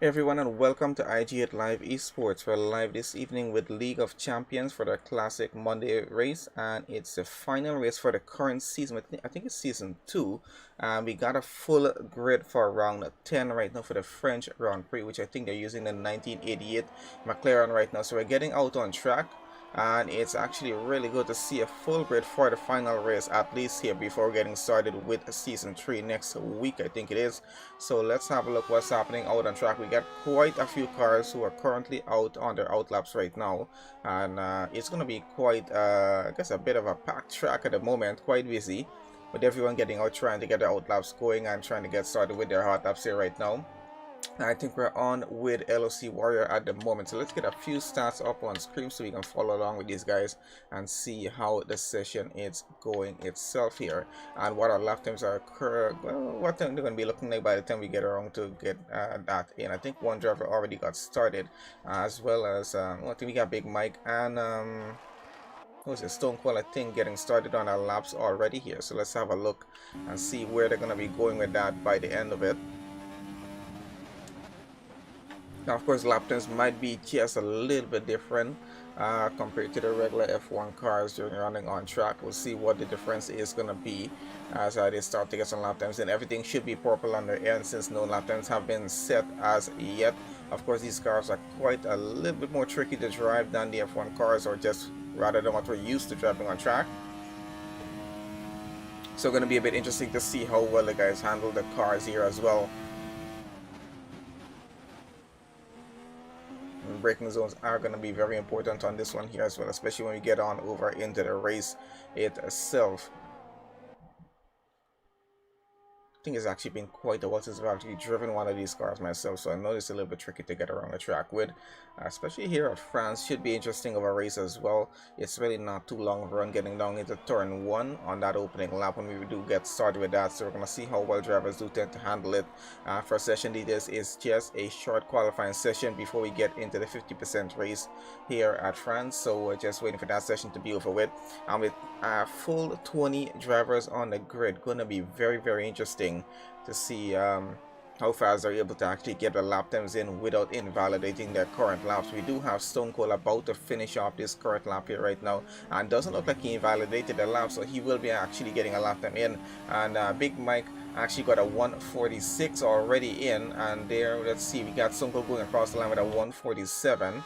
Hey everyone, and welcome to IG8Live Esports. We're live this evening with League of Champions for the Classic Monday race, and it's the final race for the current season. I think it's season 2. We got a full grid for round 10 right now for the French Grand Prix, which I think they're using the 1988 McLaren right now. So we're getting out on track, and it's actually really good to see a full grid for the final race, at least here before getting started with season 3 next week, I think it is. So let's have a look what's happening out on track. We got quite a few cars who are currently out on their outlaps right now, and it's going to be quite I guess a bit of a packed track at the moment, quite busy with everyone getting out trying to get their outlaps going and trying to get started with their hot laps here right now. I think we're on with LOC Warrior at the moment, so let's get a few stats up on screen so we can follow along with these guys and see how the session is going itself here and what our lap times are what they're going to be looking like by the time we get around to get that in. I think one driver already got started, as well as I think we got Big Mike and who's it, Stone Cold, I think, getting started on our laps already here. So let's have a look and see where they're going to be going with that by the end of it. Now, of course, lap times might be just a little bit different compared to the regular F1 cars during running on track. We'll see what the difference is going to be as they start to get some lap times, and everything should be purple on their end since no lap times have been set as yet. Of course, these cars are quite a little bit more tricky to drive than the F1 cars, or just rather than what we're used to driving on track. So going to be a bit interesting to see how well the guys handle the cars here as well. Braking zones are going to be very important on this one here as well, especially when we get on over into the race itself. I think it's actually been quite a while since I've actually driven one of these cars myself, so I know it's a little bit tricky to get around the track with, especially here at France. Should be interesting of a race as well. It's really not too long of a run getting down into turn 1 on that opening lap when we do get started with that, so we're going to see how well drivers do tend to handle it. For session leaders, is just a short qualifying session before we get into the 50% race here at France, so we're just waiting for that session to be over with, and with full 20 drivers on the grid, going to be very interesting to see how fast they're able to actually get the lap times in without invalidating their current laps. We do have Stone Cold about to finish off this current lap here right now, and doesn't look like he invalidated the lap, so he will be actually getting a lap time in. And Big Mike actually got a 146 already in, and there, let's see, we got Stone Cold going across the line with a 147.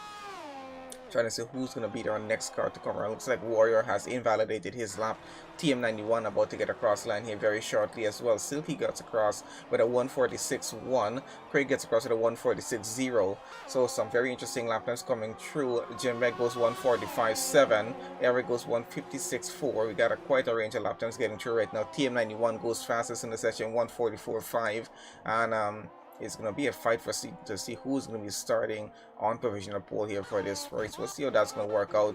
Trying to see who's going to be our next car to come around. Looks like Warrior has invalidated his lap. TM91 about to get across line here very shortly as well. Silky gets across with a 146.1. Craig gets across with a 146.0. So some very interesting lap times coming through. Jim Meg goes 145.7. Eric goes 156.4. We got quite a range of lap times getting through right now. TM91 goes fastest in the session, 144.5. And it's going to be a fight to see who's going to be starting on provisional pole here for this race. We'll see how that's going to work out.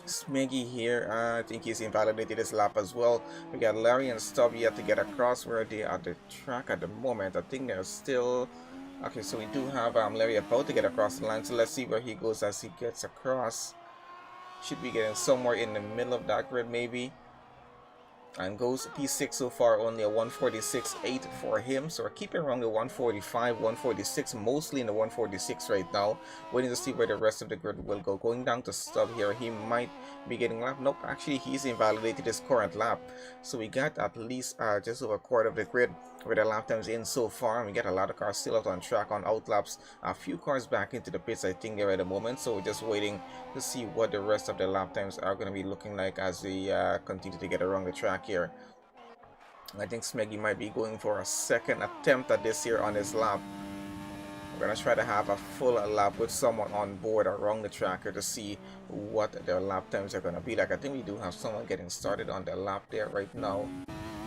Smeggy here, I think he's invalidated his lap as well. We got Larry and Stubb yet to get across where they are at the track at the moment. I think they're still... Okay, so we do have Larry about to get across the line, so let's see where he goes as he gets across. Should be getting somewhere in the middle of that grid maybe. And goes P6 so far, only a 146.8 for him, so we're keeping around the 145, 146, mostly in the 146 right now. Waiting to see where the rest of the grid will go. Going down to Stubb here, he might be getting lap. Nope, actually he's invalidated his current lap, so we got at least just over a quarter of the grid with the lap times in so far, and we get a lot of cars still out on track on outlaps. A few cars back into the pits I think there at the moment, so we're just waiting to see what the rest of the lap times are going to be looking like as we continue to get around the track here. I think Smeggy might be going for a second attempt at this here on his lap. We're going to try to have a full lap with someone on board around the track here to see what their lap times are going to be like. I think we do have someone getting started on their lap there right now,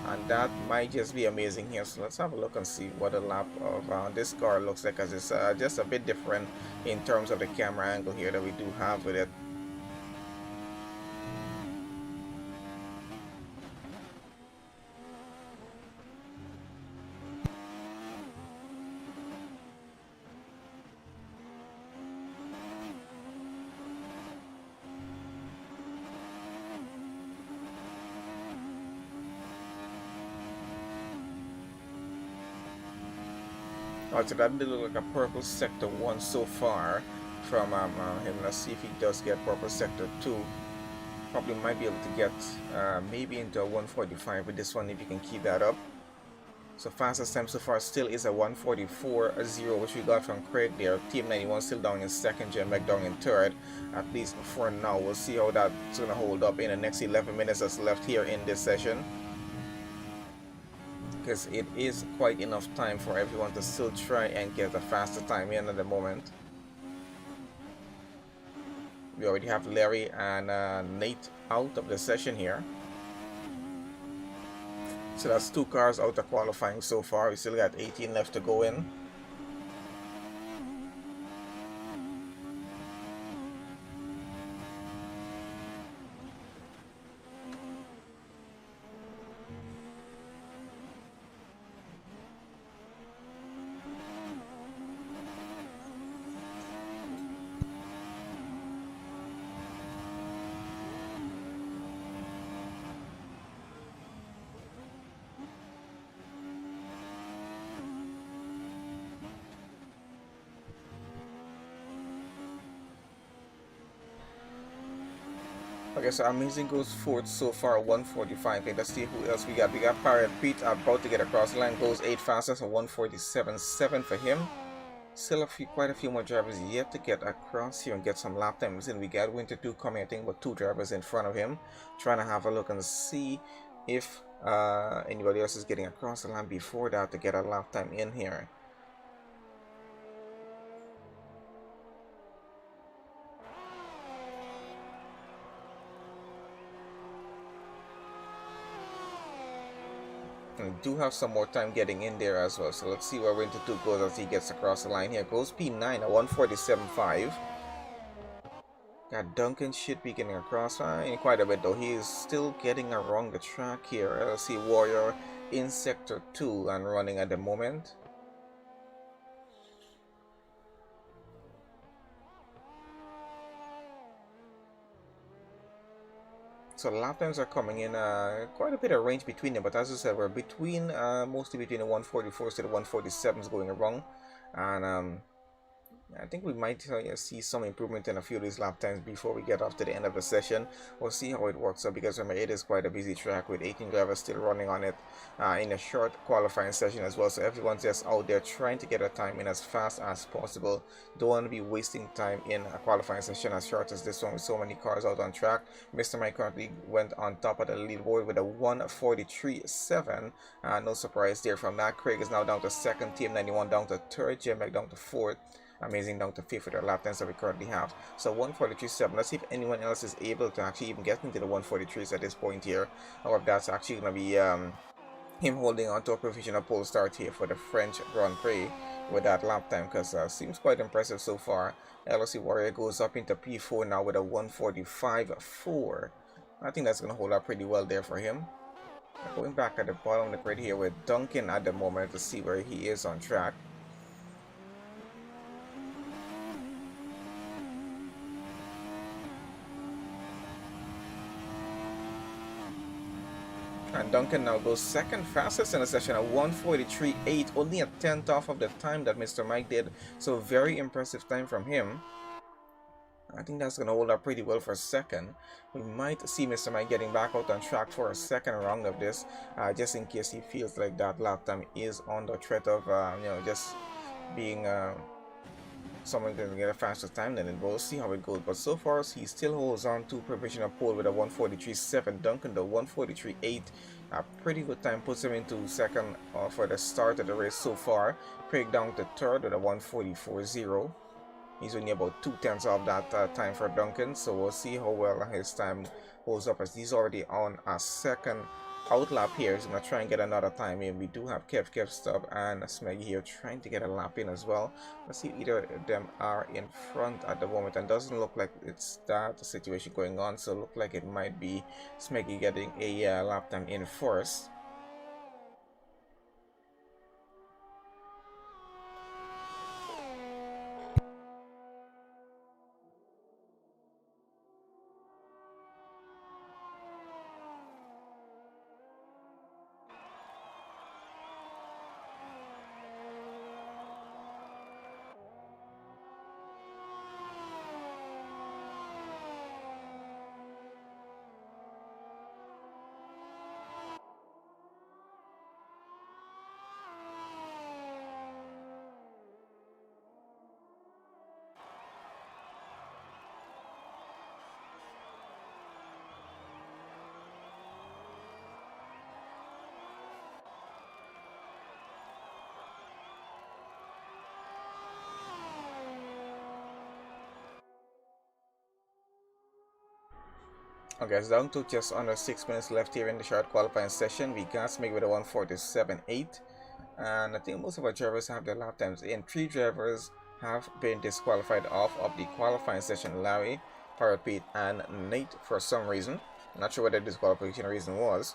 and that might just be amazing here. So let's have a look and see what the lap of this car looks like, as it's just a bit different in terms of the camera angle here that we do have with it. Alright, so that did look like a purple sector 1 so far from him. Let's see if he does get purple sector 2. Probably might be able to get maybe into a 145 with this one if you can keep that up. So fastest time so far still is a 144.0, which we got from Craig there. Team 91 still down in second, J-Mac down in third, at least for now. We'll see how that's going to hold up in the next 11 minutes that's left here in this session, because it is quite enough time for everyone to still try and get a faster time in at the moment. We already have Larry and Nate out of the session here. So that's 2 cars out of qualifying so far. We still got 18 left to go in. Okay, so Amazing goes fourth so far, 145. Okay, let's see who else we got. We got Pirate Pete about to get across the line, goes 8 fastest, so 147.7 for him. Still quite a few more drivers yet to get across here and get some lap times in. We got Winter 2 coming, I think, with 2 drivers in front of him. Trying to have a look and see if anybody else is getting across the line before that to get a lap time in here. And we do have some more time getting in there as well. So let's see where Winter 2 goes as he gets across the line here. Goes P9 at 147.5. Got Duncan should be getting across in quite a bit though. He is still getting around the track here. Let's see Warrior in sector 2 and running at the moment. So lap times are coming in quite a bit of range between them, but as I said, we're between mostly between the 144s to the 147s going around, and I think we might see some improvement in a few of these lap times before we get off to the end of the session. We'll see how it works out, because remember, it is quite a busy track with 18 drivers still running on it in a short qualifying session as well. So everyone's just out there trying to get a time in as fast as possible. Don't want to be wasting time in a qualifying session as short as this one with so many cars out on track. Mr. Mike currently went on top of the leaderboard with a 143.7. No surprise there from that. Craig is now down to second, Team 91 down to third, J-Mac down to fourth. Amazing down to 5th with our lap times that we currently have. So 143.7. Let's see if anyone else is able to actually even get into the 143s at this point here, or if that's actually going to be him holding on to a provisional pole start here for the French Grand Prix with that lap time, because seems quite impressive so far. LOC Warrior goes up into P4 now with a 145.4. I think that's going to hold up pretty well there for him. Going back at the bottom of the grid here with Duncan at the moment to see where he is on track. And Duncan now goes second fastest in the session at 143.8, only a tenth off of the time that Mr. Mike did. So very impressive time from him. I think that's going to hold up pretty well for second. We might see Mr. Mike getting back out on track for a second round of this, just in case he feels like that lap time is on the threat of, just being someone can get a faster time than it. We'll see how it goes, but so far he still holds on to provisional pole with a 143.7. Duncan the 143.8, a pretty good time, puts him into second for the start of the race so far. Craig down to third with a 144.0. He's only about 2/10 of that time for Duncan, so we'll see how well his time holds up, as he's already on a second out lap here. He's going to try and get another time in. We do have Kev Stubb and Smeggy here trying to get a lap in as well. Let's see if either of them are in front at the moment, and doesn't look like it's that situation going on, so look like it might be Smeggy getting a lap time in first. Okay, it's down to just under 6 minutes left here in the short qualifying session. We got make with a 1:47.8, and I think most of our drivers have their lap times in. 3 drivers have been disqualified off of the qualifying session: Larry, Pirate Pete, and Nate for some reason. I'm not sure what the disqualification reason was.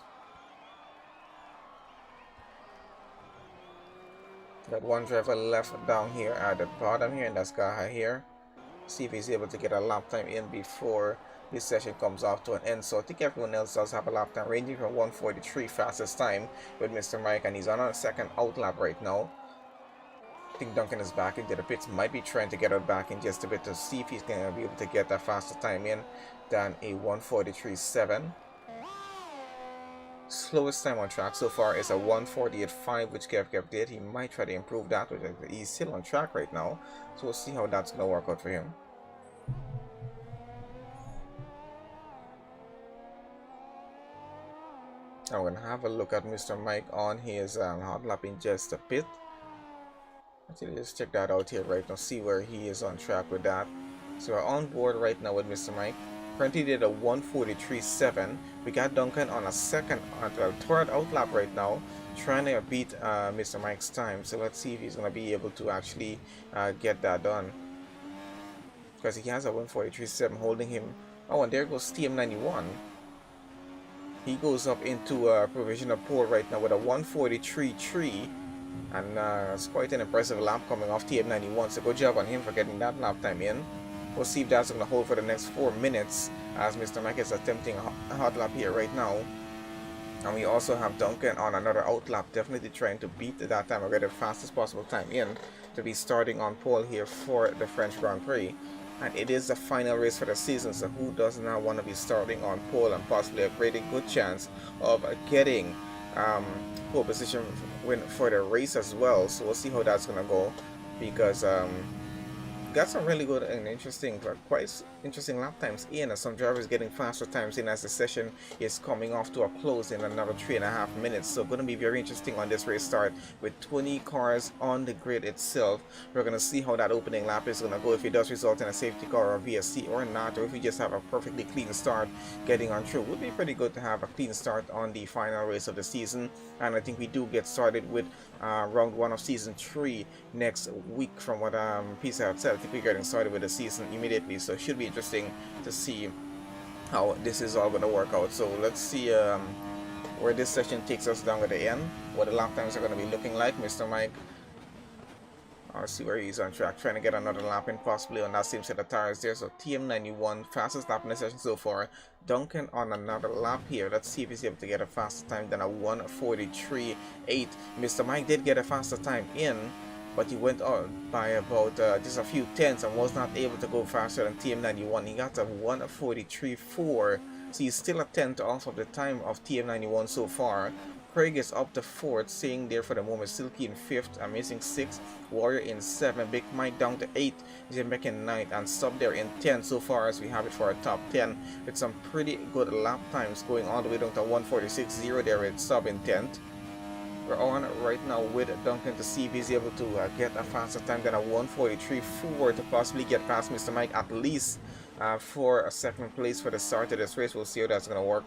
Got one driver left down here at the bottom here, and that's Gaha here. See if he's able to get a lap time in before this session comes off to an end. So I think everyone else does have a lap time ranging from 1:43 fastest time with Mr. Mike, and he's on a second out lap right now. I think Duncan is back into the pits, might be trying to get out back in just a bit to see if he's going to be able to get that faster time in than a 1:43.7. Slowest time on track so far is a 1:48.5, which Kev did. He might try to improve that, which he's still on track right now. So we'll see how that's going to work out for him. I'm going to have a look at Mr. Mike on his hot lap in just a bit. Let's just check that out here right now, see where he is on track with that. So we're on board right now with Mr. Mike. Currently did a 1:43.7. We got Duncan on a third out lap right now, trying to beat Mr. Mike's time. So let's see if he's going to be able to actually get that done, because he has a 1:43.7 holding him. Oh, and there goes TM91. He goes up into a provisional pole right now with a 1:43.3, and it's quite an impressive lap coming off TM91. So good job on him for getting that lap time in. We'll see if that's going to hold for the next 4 minutes, as Mr. Mike is attempting a hot lap here right now. And we also have Duncan on another out lap, definitely trying to beat that time or get the fastest possible time in to be starting on pole here for the French Grand Prix. And it is the final race for the season, so who does not want to be starting on pole and possibly a pretty good chance of getting pole position win for the race as well. So we'll see how that's going to go, because got some really good and quite interesting lap times in, and some drivers getting faster times in as the session is coming off to a close in another 3.5 minutes. So going to be very interesting on this race start with 20 cars on the grid itself. We're going to see how that opening lap is going to go, if it does result in a safety car or a VSC or not, or if we just have a perfectly clean start getting on through. Would be pretty good to have a clean start on the final race of the season, and I think we do get started with round 1 of season 3 next week from what Pisa had said. I think we're getting started with the season immediately, so it should be interesting to see how this is all going to work out. So let's see where this session takes us down at the end, what the lap times are going to be looking like. Mr. Mike, I'll see where he's on track, trying to get another lap in possibly on that same set of tires there. So TM91, fastest lap in the session so far. Duncan on another lap here. Let's see if he's able to get a faster time than a 1:43.8. Mr. Mike did get a faster time in, but he went on by about just a few tenths and was not able to go faster than TM91. He got a 1:43.4, so he's still a tenth off of the time of TM91 so far. Craig is up to 4th, staying there for the moment. Silky in 5th, Amazing 6th, Warrior in 7th, Big Mike down to 8th, Jimbeck in 9th, and Sub there in 10th so far, as we have it for our top 10, with some pretty good lap times going all the way down to 1:46.0 there with Sub in 10th. We're on right now with Duncan to see if he's able to get a faster time than a 1:43.4 to possibly get past Mr. Mike, at least for a second place for the start of this race. We'll see how that's going to work.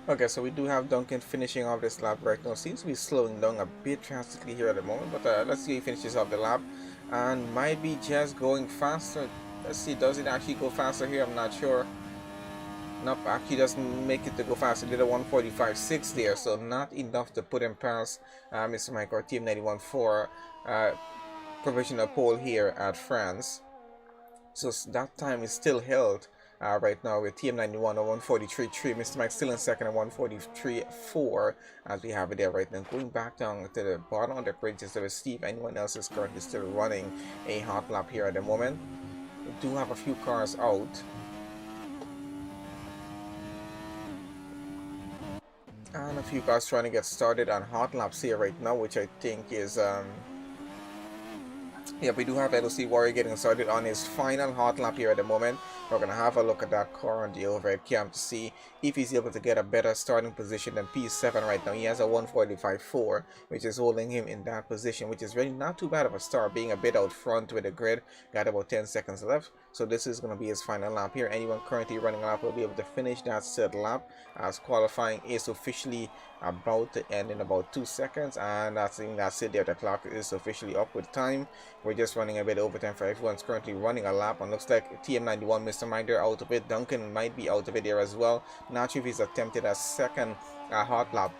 Okay, so we do have Duncan finishing off this lap right now. Seems to be slowing down a bit drastically here at the moment, but let's see if he finishes off the lap, and might be just going faster. Let's see, does it actually go faster here? I'm not sure. Nope, actually doesn't make it to go faster. Did a 1:45.6 there, so not enough to put him past Mr. Mike or Team 91 for provisional pole here at France. So that time is still held right now with TM91 on 143.3. Mr. Mike still in second at 143.4 as we have it there right now. Going back down to the bottom of the grid just with Steve. Anyone else is currently still running a hot lap here at the moment. We do have a few cars out. And a few cars trying to get started on hot laps here right now, which I think is yeah, we do have LOC Warrior getting started on his final hot lap here at the moment. We're going to have a look at that car on the overhead cam to see if he's able to get a better starting position than P7 right now. He has a 145.4, which is holding him in that position, which is really not too bad of a start, being a bit out front with the grid. Got about 10 seconds left, so this is going to be his final lap here. Anyone currently running a lap will be able to finish that said lap, as qualifying is officially about to end in about 2 seconds, and I think that's it there. The clock is officially up with time. We're just running a bit overtime for everyone's currently running a lap, and looks like TM91 Mr. Mike there out of it. Duncan might be out of it there as well. Not sure if he's attempted a second hot lap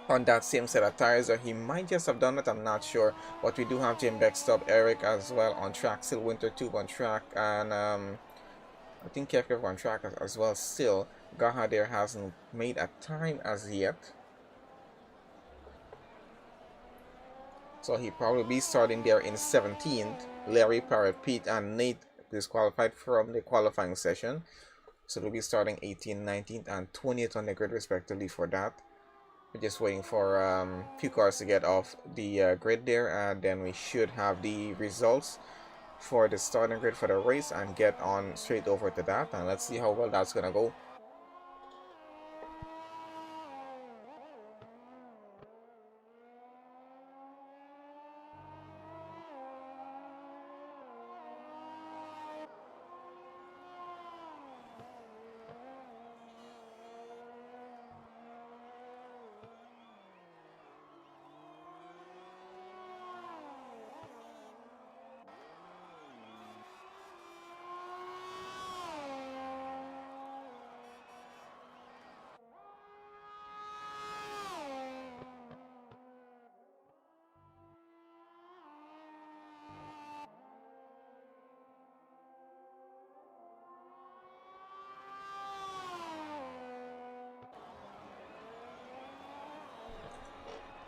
on that same set of tires, or he might just have done it. I'm not sure. But we do have Jim Beckstop, Eric as well on track, still Winter Tube on track, and I think Kev on track as well still. Gaha there hasn't made a time as yet, so he probably be starting there in 17th. Larry, Parrot, Pete, and Nate disqualified from the qualifying session, so they'll be starting 18th, 19th, and 20th on the grid respectively for that. We're just waiting for a few cars to get off the grid there, and then we should have the results for the starting grid for the race and get on straight over to that, and let's see how well that's gonna go.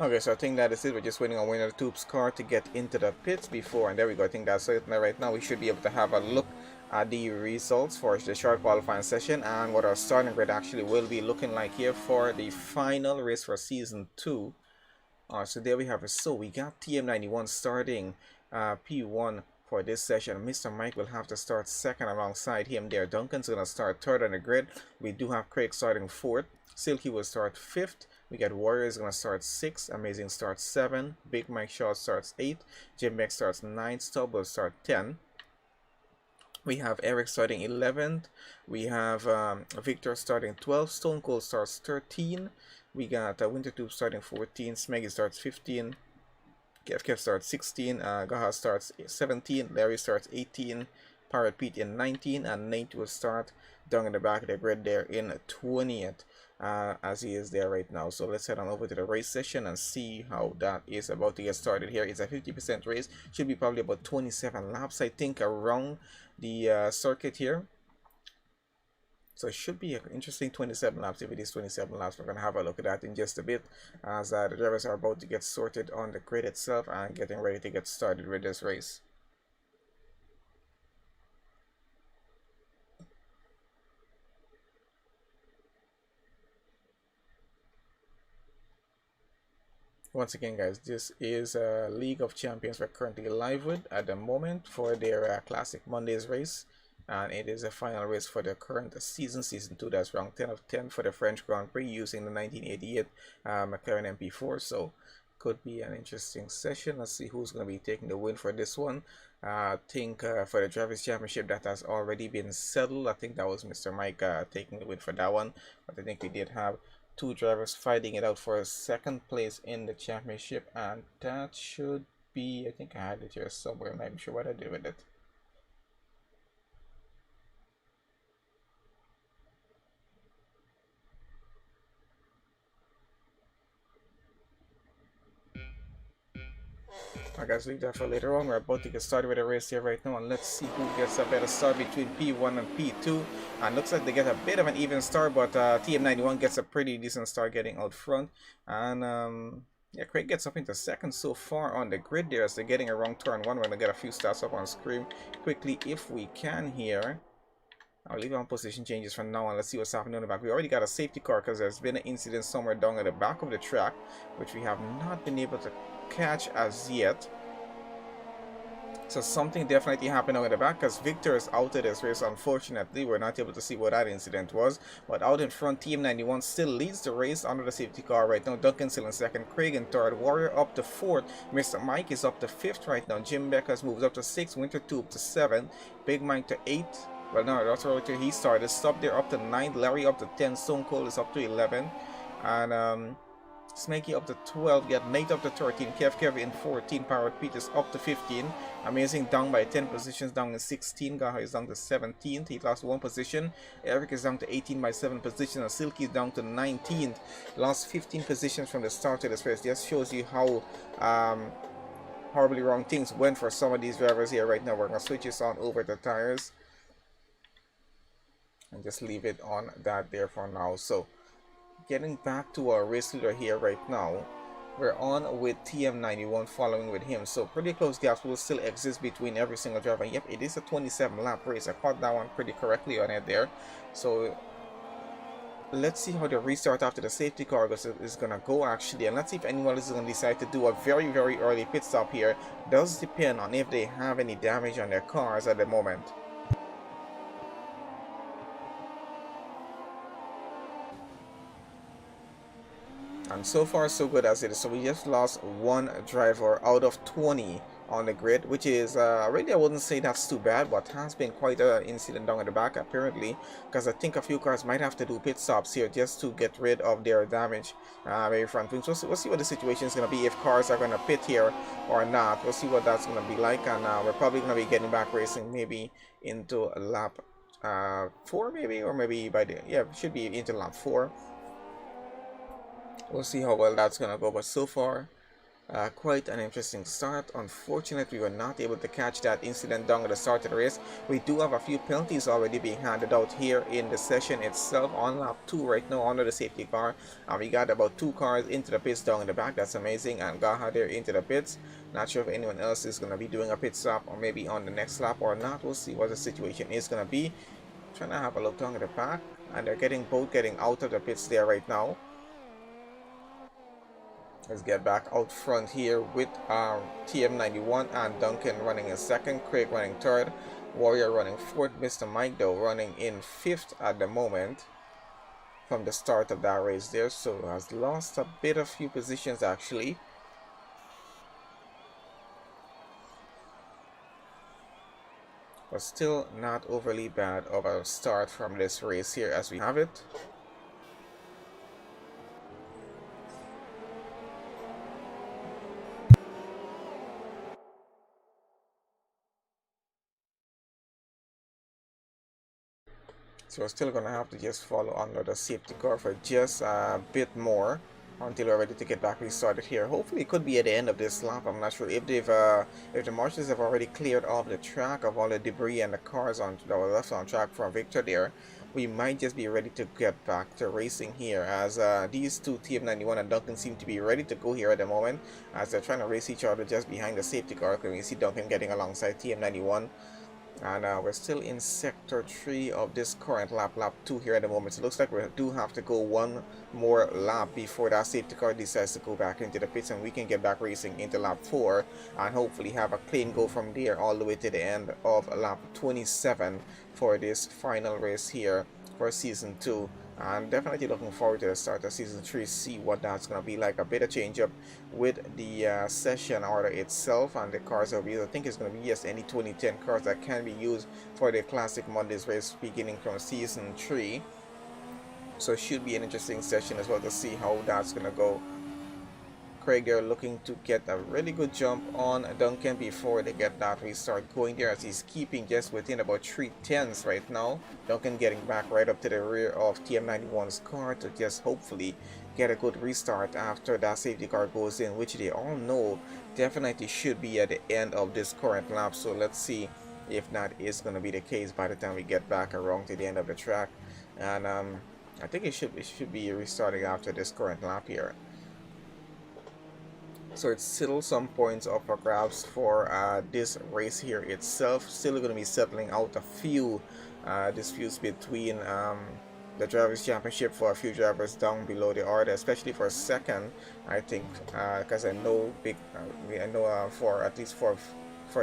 Okay, so I think that is it. We're just waiting on Winner Tube's car to get into the pits before, and there we go. I think that's it. Now, right now, we should be able to have a look at the results for the short qualifying session and what our starting grid actually will be looking like here for the final race for Season 2. So there we have it. So we got TM91 starting P1 for this session. Mr. Mike will have to start second alongside him there. Duncan's going to start third on the grid. We do have Craig starting fourth. Silky will start fifth. We got Warriors going to start 6th. Amazing starts 7. Big Mike Shaw starts 8th. Jim Beck starts 9th. Stubb will start 10. We have Eric starting 11th. We have Victor starting 12th. Stone Cold starts 13. We got Wintertube starting 14. Smeggy starts 15. Kev starts 16. Gaha starts 17. Larry starts 18. Pirate Pete in 19. And Nate will start down in the back of the grid there in 20th. As he is there right now. So let's head on over to the race session and see how that is about to get started here. It's a 50% race. Should be probably about 27 laps, I think, around the circuit here. So it should be an interesting 27 laps. If it is 27 laps, we're going to have a look at that in just a bit, as the drivers are about to get sorted on the grid itself and getting ready to get started with this race. Once again, guys, this is a League of Champions we're currently live with at the moment for their Classic Mondays race, and it is a final race for the current season 2. That's round 10 of 10 for the French Grand Prix using the 1988 McLaren MP4. So could be an interesting session. Let's see who's going to be taking the win for this one. I think for the Drivers' Championship, that has already been settled. I think that was Mr. Mike taking the win for that one, but I think we did have 2 drivers fighting it out for a second place in the championship, and that should be, I think I had it here somewhere. I'm not even sure what I did with it. I guess leave that for later on. We're about to get started with the race here right now, and let's see who gets a better start between P1 and P2. And looks like they get a bit of an even start, but TM91 gets a pretty decent start getting out front. And yeah, Craig gets up into second so far on the grid there as they're getting around turn 1. We're going to get a few stats up on screen quickly if we can here. I'll leave on position changes for now and let's see what's happening on the back. We already got a safety car because there's been an incident somewhere down at the back of the track, which we have not been able to catch as yet. So something definitely happened out at the back because Victor is out of this race. Unfortunately, we're not able to see what that incident was. But out in front, Team 91 still leads the race under the safety car right now. Duncan still in second, Craig in third, Warrior up to fourth, Mr. Mike is up to fifth right now. Jim Beckers moves up to sixth, Winter 2 up to seventh, Big Mike to eighth. Well, no, that's right. He started. Stop there up to 9th. Larry up to 10th. Stone Cold is up to 11th. And Snaky up to 12. Get Nate up to 13. Kev in 14. Parrot Pete is up to 15. Amazing down by 10 positions. Down in 16. Gaha is down to 17th. He lost 1 position. Eric is down to 18 by 7 positions. And Silky is down to 19th. Lost 15 positions from the start of this race. Just shows you how horribly wrong things went for some of these drivers here right now. We're going to switch this on over the tires and just leave it on that there for now. So getting back to our race leader here right now, we're on with TM91 following with him, so pretty close gaps will still exist between every single driver. Yep, it is a 27 lap race. I caught that one pretty correctly on it there. So let's see how the restart after the safety car is gonna go actually, and let's see if anyone is gonna decide to do a very early pit stop here. It does depend on if they have any damage on their cars at the moment. And so far so good as it is. So we just lost 1 driver out of 20 on the grid, which is really, I wouldn't say that's too bad, but has been quite an incident down at the back apparently, because I think a few cars might have to do pit stops here just to get rid of their damage maybe front wings. We'll see what the situation is going to be, if cars are going to pit here or not. We'll see what that's going to be like, and we're probably going to be getting back racing maybe into lap 4 maybe, or maybe by the, yeah, should be into lap 4. We'll see how well that's gonna go, but so far quite an interesting start. Unfortunately, we were not able to catch that incident down at the start of the race. We do have a few penalties already being handed out here in the session itself on lap 2 right now under the safety car, and we got about 2 cars into the pits down in the back. That's amazing. And Gaha there into the pits. Not sure if anyone else is gonna be doing a pit stop or maybe on the next lap or not. We'll see what the situation is gonna be. Trying to have a look down at the back, and they're both getting out of the pits there right now. Let's get back out front here with TM91 and Duncan running in second, Craig running third, Warrior running fourth, Mr. Mike though running in fifth at the moment from the start of that race there. So has lost a few positions actually. But still not overly bad of a start from this race here as we have it. So we're still gonna have to just follow under the safety car for just a bit more until we're ready to get back restarted here. Hopefully it could be at the end of this lap. I'm not sure if they've if the marshals have already cleared off the track of all the debris and the cars that were left on track from Victor there. We might just be ready to get back to racing here, as these two, TM91 and Duncan, seem to be ready to go here at the moment as they're trying to race each other just behind the safety car. Because we see Duncan getting alongside TM91. And we're still in sector 3 of this current lap 2 here at the moment. So it looks like we do have to go 1 more lap before that safety car decides to go back into the pits, and we can get back racing into lap 4 and hopefully have a clean go from there all the way to the end of lap 27 for this final race here for season 2. I'm definitely looking forward to the start of season 3, see what that's going to be like. A bit of change up with the session order itself and the cars that we use. I think it's going to be just any 2010 cars that can be used for the Classic Mondays race beginning from season 3. So it should be an interesting session as well to see how that's going to go. Craig there looking to get a really good jump on Duncan before they get that restart going there, as he's keeping just within about 3 tenths right now. Duncan getting back right up to the rear of TM91's car to just hopefully get a good restart after that safety car goes in, which they all know definitely should be at the end of this current lap. So let's see if that is going to be the case by the time we get back around to the end of the track. And I think it should be restarting after this current lap here. So it's still some points up for grabs for this race here itself. Still going to be settling out a few disputes between the Drivers' Championship for a few drivers down below the order, especially for second, I think, because I know for at least for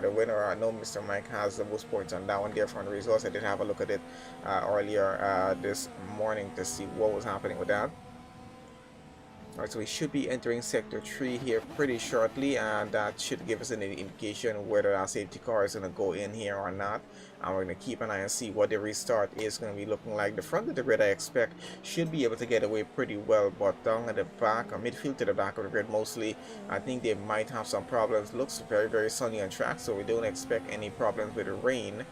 the winner, I know Mr. Mike has the most points on that one there from the results. I did have a look at it earlier this morning to see what was happening with that. Alright, so we should be entering sector 3 here pretty shortly, and that should give us an indication whether our safety car is going to go in here or not. And we're going to keep an eye and see what the restart is going to be looking like. The front of the grid, I expect, should be able to get away pretty well, but down at the back, or midfield to the back of the grid mostly, I think they might have some problems. Looks very, very sunny on track, so we don't expect any problems with the rain.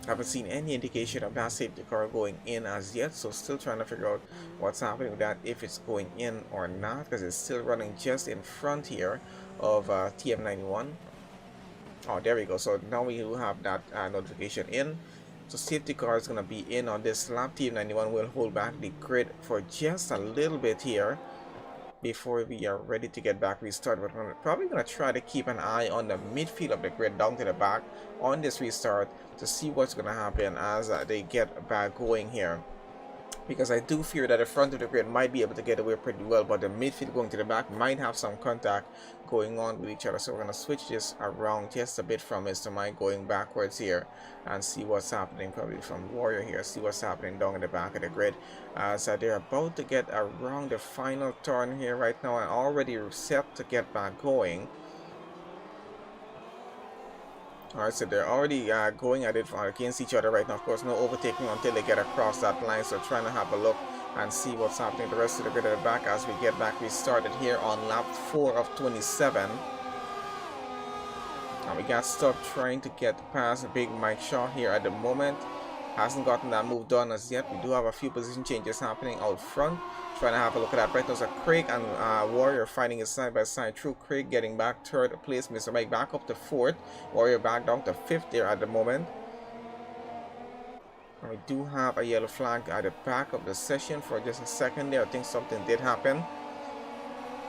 Haven't seen any indication of that safety car going in as yet, so still trying to figure out what's happening with that, if it's going in or not, because it's still running just in front here of TM91. Oh, there we go. So now we do have that notification in. So safety car is going to be in on this lap. TM91 will hold back the grid for just a little bit here before we are ready to get back restart. But we're probably going to try to keep an eye on the midfield of the grid down to the back on this restart to see what's going to happen as they get back going here, because I do fear that the front of the grid might be able to get away pretty well, but the midfield going to the back might have some contact going on with each other. So we're going to switch this around just a bit from Mr. Mike going backwards here and see what's happening, probably from Warrior here, see what's happening down in the back of the grid. So they're about to get around the final turn here right now and already set to get back going. Alright, so they're already going at it against each other right now. Of course, no overtaking until they get across that line. So trying to have a look and see what's happening the rest of the grid at the back as we get back restarted here on lap 4 of 27. And we got stuck trying to get past Big Mike Shaw here at the moment. Hasn't gotten that move done as yet. We do have a few position changes happening out front. Trying to have a look at that right now. So Craig and Warrior fighting it side by side through. Craig getting back 3rd place. Mr. Mike back up to 4th. Warrior back down to 5th there at the moment. And we do have a yellow flag at the back of the session for just a second there. I think something did happen,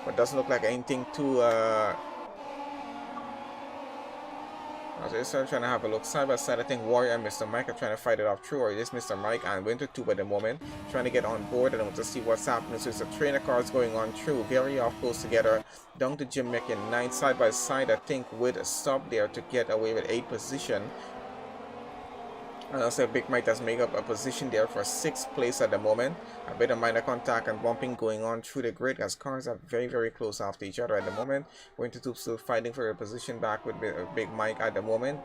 but doesn't look like anything too I was just trying to have a look side by side. I think Warrior and Mr. Mike are trying to fight it off through, or it is Mr. Mike and Winter 2 at the moment, trying to get on board and want to see what's happening. So it's a trainer cars going on through, very off close together, down to Jim Mick in 9th side by side, I think, with a stop there to get away with 8th position. And also Big Mike has made up a position there for 6th place at the moment. A bit of minor contact and bumping going on through the grid as cars are very, very close after each other at the moment. Winter 2 still fighting for a position back with Big Mike at the moment,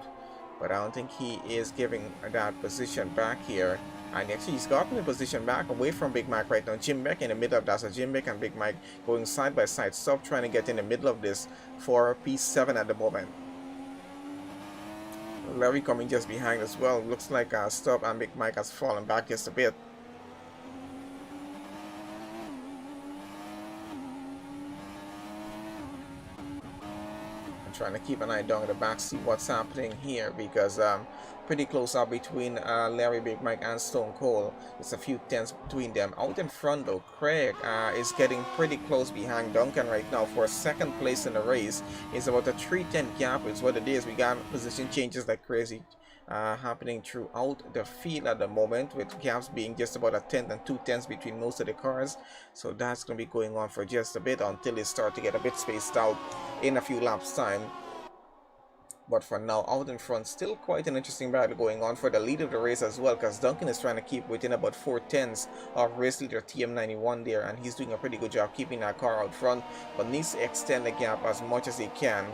but I don't think he is giving that position back here. And actually he's gotten the position back away from Big Mike right now. Jim Beck in the middle of that. So Jim Beck and Big Mike going side by side. Stop trying to get in the middle of this for P7 at the moment. Larry coming just behind as well. Looks like Stop and Big Mike has fallen back just a bit. I'm trying to keep an eye down at the back, see what's happening here, because pretty close up between Larry, Big Mike and Stone Cold. There's a few tenths between them. Out in front though, Craig is getting pretty close behind Duncan right now for 2nd place in the race. It's about a 3-10 gap is what it is. We got position changes like crazy happening throughout the field at the moment, with gaps being just about a 10th and 2 tenths between most of the cars. So that's going to be going on for just a bit until they start to get a bit spaced out in a few laps time. But for now, out in front, still quite an interesting battle going on for the lead of the race as well, because Duncan is trying to keep within about 4 tenths of race leader TM91 there, and he's doing a pretty good job keeping that car out front, but needs to extend the gap as much as he can.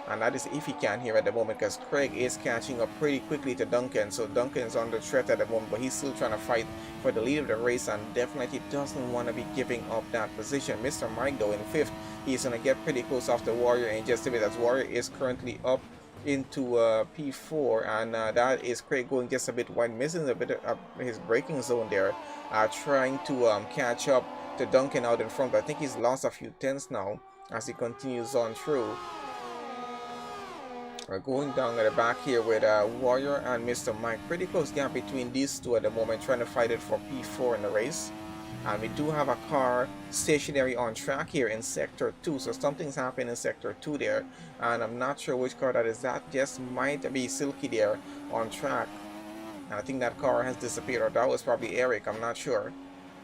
And that is if he can here at the moment, because Craig is catching up pretty quickly to Duncan. So Duncan is under threat at the moment, but he's still trying to fight for the lead of the race and definitely doesn't want to be giving up that position. Mr. Mike, though, in 5th, he's going to get pretty close after Warrior in just a bit, as Warrior is currently up into P4, and that is Craig going just a bit wide, missing a bit of his braking zone there, trying to catch up to Duncan out in front, but I think he's lost a few tenths now as he continues on through. We're going down at the back here with Warrior and Mr. Mike. Pretty close gap between these two at the moment, trying to fight it for P4 in the race. And we do have a car stationary on track here in Sector 2. So something's happening in Sector 2 there. And I'm not sure which car that is. That just might be Silky there on track. And I think that car has disappeared. Or that was probably Eric. I'm not sure.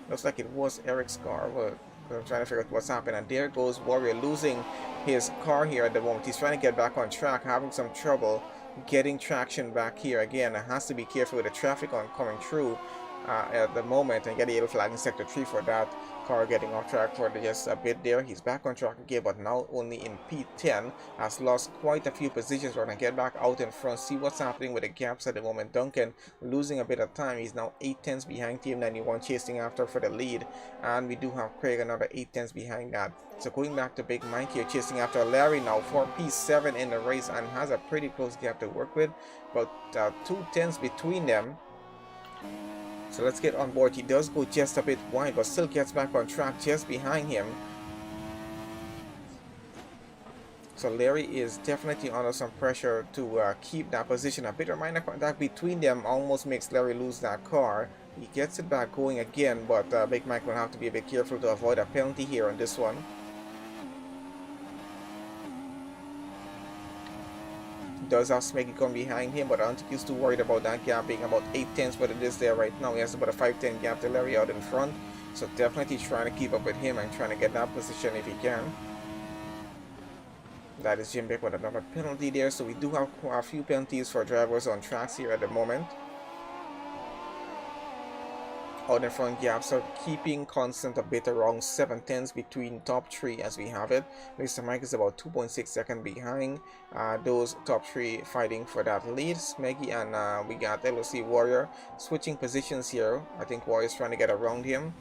Looks like it was Eric's car. But I'm trying to figure out what's happening. And there goes Warrior losing his car here at the moment. He's trying to get back on track, having some trouble getting traction back here. Again, it has to be careful with the traffic on coming through at the moment, and get a yellow flag in Sector 3 for that car getting off track for just a bit there. He's back on track again, but now only in P10. Has lost quite a few positions. We're going to get back out in front, see what's happening with the gaps at the moment. Duncan losing a bit of time. He's now 8 tenths behind Team 91, chasing after for the lead. And we do have Craig another 8 tenths behind that. So going back to Big Mike here, chasing after Larry now for P7 in the race, and has a pretty close gap to work with. About 2 tenths between them. So let's get on board. He does go just a bit wide, but still gets back on track just behind him. So Larry is definitely under some pressure to keep that position. A bit of minor contact between them almost makes Larry lose that car. He gets it back going again, but Big Mike will have to be a bit careful to avoid a penalty here on this one. Does have Smeggy come behind him, but I don't think he's too worried about that gap being about 8 tenths, but it is there right now. He has about a 5-10 gap to Larry out in front, so definitely trying to keep up with him and trying to get that position if he can. That is Jim Beck with another penalty there, so we do have a few penalties for drivers on tracks here at the moment. Out in front gaps are keeping constant a bit around 7 tenths between top 3 as we have it. Mr. Mike is about 2.6 seconds behind those top 3 fighting for that lead. Smeggy and we got LOC Warrior switching positions here. I think Warrior is trying to get around him,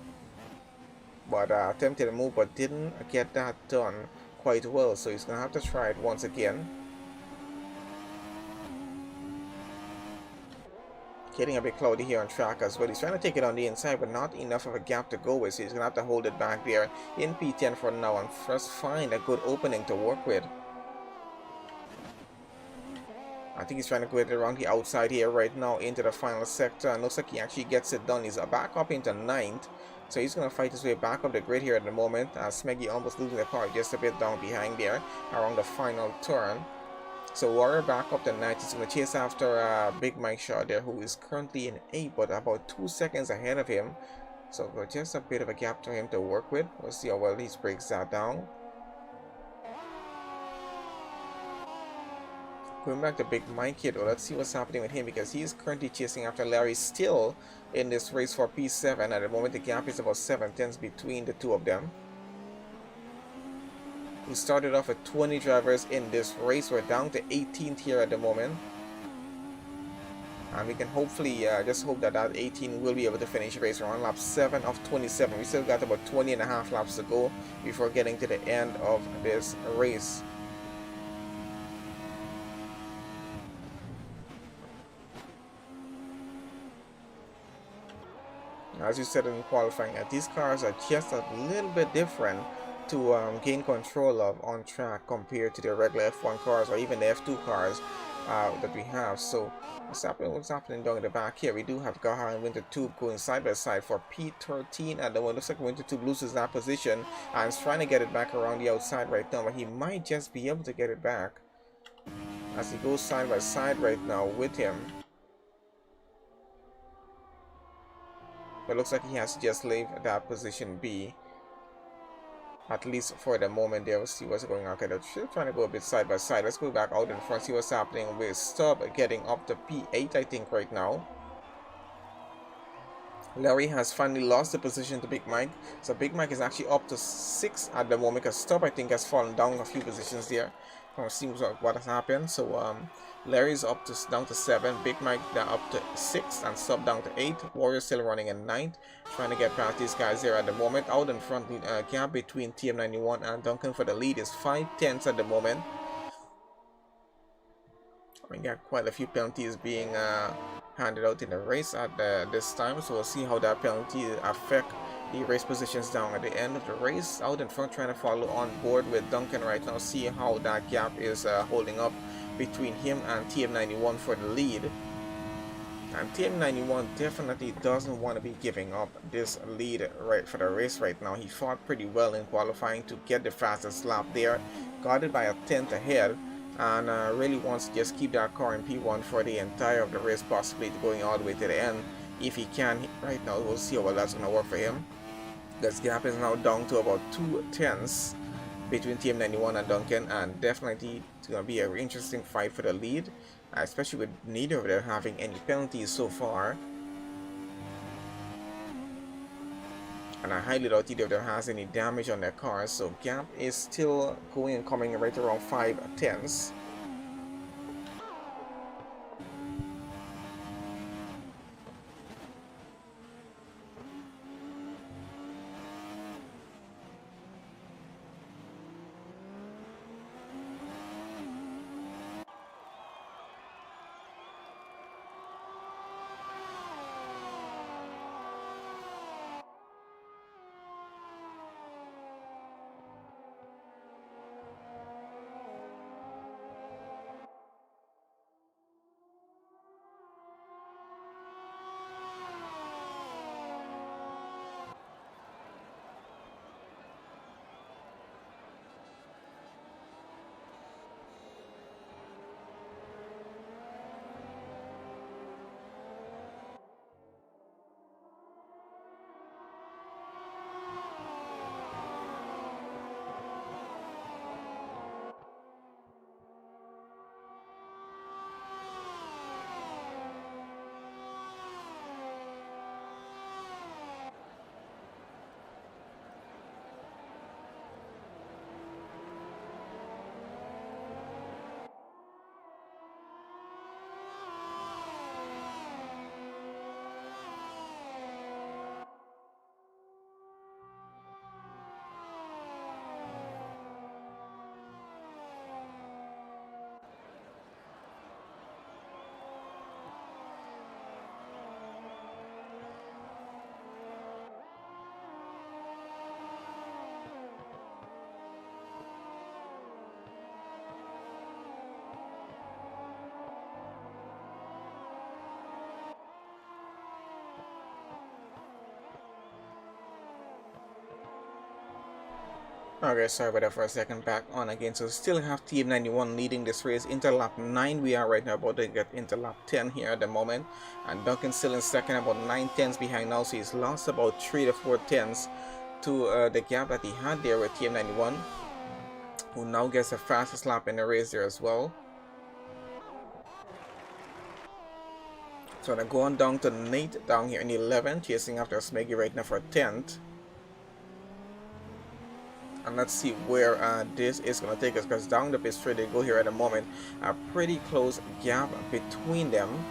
but attempted to move but didn't get that done quite well, so he's gonna have to try it once again. Getting a bit cloudy here on track as well. He's trying to take it on the inside, but not enough of a gap to go with, so he's going to have to hold it back there in P10 for now and first find a good opening to work with. I think he's trying to go it around the outside here right now into the final sector, and looks like he actually gets it done. He's back up into 9th, so he's going to fight his way back up the grid here at the moment. Smeggy almost losing the car just a bit down behind there around the final turn. So Warrior back up to 9th. He's going to chase after Big Mike Shaw there, who is currently in 8th, but about 2 seconds ahead of him. So just a bit of a gap to him to work with. We'll see how well he breaks that down. Going back to Big Mike here though, let's see what's happening with him, because he's currently chasing after Larry still in this race for P7. At the moment the gap is about 7 tenths between the two of them. We started off with 20 drivers in this race. We're down to 18th here at the moment. And we can hopefully just hope that that 18 will be able to finish the race. We're on lap 7 of 27. We still got about 20 and a half laps to go before getting to the end of this race. As you said in qualifying, these cars are just a little bit different to gain control of on track compared to the regular F1 cars or even the F2 cars that we have. So what's happening down in the back here? We do have Gaha and Winter Tube going side by side for P13 at the moment. Looks like Winter Tube loses that position and is trying to get it back around the outside right now, but he might just be able to get it back as he goes side by side right now with him. But looks like he has to just leave that position be, at least for the moment there. We'll see what's going on. Okay, they're still trying to go a bit side by side. Let's go back out in front, see what's happening with Stubb getting up to P8 I think right now. Larry has finally lost the position to Big Mike, so Big Mike is actually up to 6 at the moment, because Stubb I think has fallen down a few positions there. seems like what has happened. So Larry's up to down to 7, Big Mike down up to 6, and Sub down to 8. Warrior still running in 9th, trying to get past these guys here at the moment. Out in front, gap between TM91 and Duncan for the lead is 5/10 at the moment. We got quite a few penalties being handed out in the race at this time, so we'll see how that penalty affect the race positions down at the end of the race. Out in front, trying to follow on board with Duncan right now, see how that gap is holding up between him and TM91 for the lead. And TM91 definitely doesn't want to be giving up this lead right for the race right now. He fought pretty well in qualifying to get the fastest lap there, got it by a 10th ahead, and really wants to just keep that car in P1 for the entire of the race, possibly going all the way to the end if he can. Right now, we'll see how well that's going to work for him. This gap is now down to about 2/10 between TM91 and Duncan, and definitely it's going to be an interesting fight for the lead, especially with neither of them having any penalties so far. And I highly doubt either of them has any damage on their cars, so gap is still going and coming right around 5/10. Okay, sorry about that for a second. Back on again. So still have TM91 leading this race into lap 9. We are right now about to get into lap 10 here at the moment. And Duncan still in second, about 9/10 behind now. So he's lost about 3 to 4/10 to the gap that he had there with TM91, who now gets the fastest lap in the race there as well. So I'm going down to Nate down here in 11th, chasing after Smeggy right now for 10th. And let's see where this is going to take us, because down the pit straight they go here at the moment. A pretty close gap between them.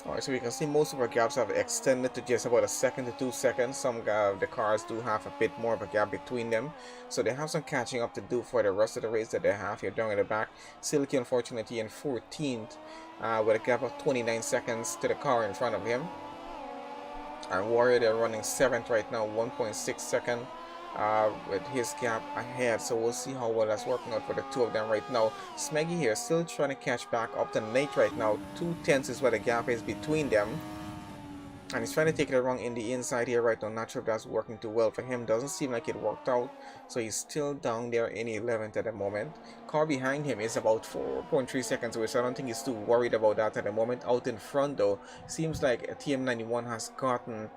Alright, so we can see most of our gaps have extended to just about 1 second to 2 seconds. Some of the cars do have a bit more of a gap between them, so they have some catching up to do for the rest of the race that they have here down in the back. Silky, unfortunately, in 14th with a gap of 29 seconds to the car in front of him. And Warrior, they're running 7th right now, 1.6 second with his gap ahead. So we'll see how well that's working out for the two of them right now. Smeggy here still trying to catch back up to Nate right now. 2/10 is where the gap is between them. And he's trying to take it around in the inside here right now. Not sure if that's working too well for him. Doesn't seem like it worked out. So he's still down there in 11th at the moment. Car behind him is about 4.3 seconds away, so I don't think he's too worried about that at the moment. Out in front though, seems like TM91 has gotten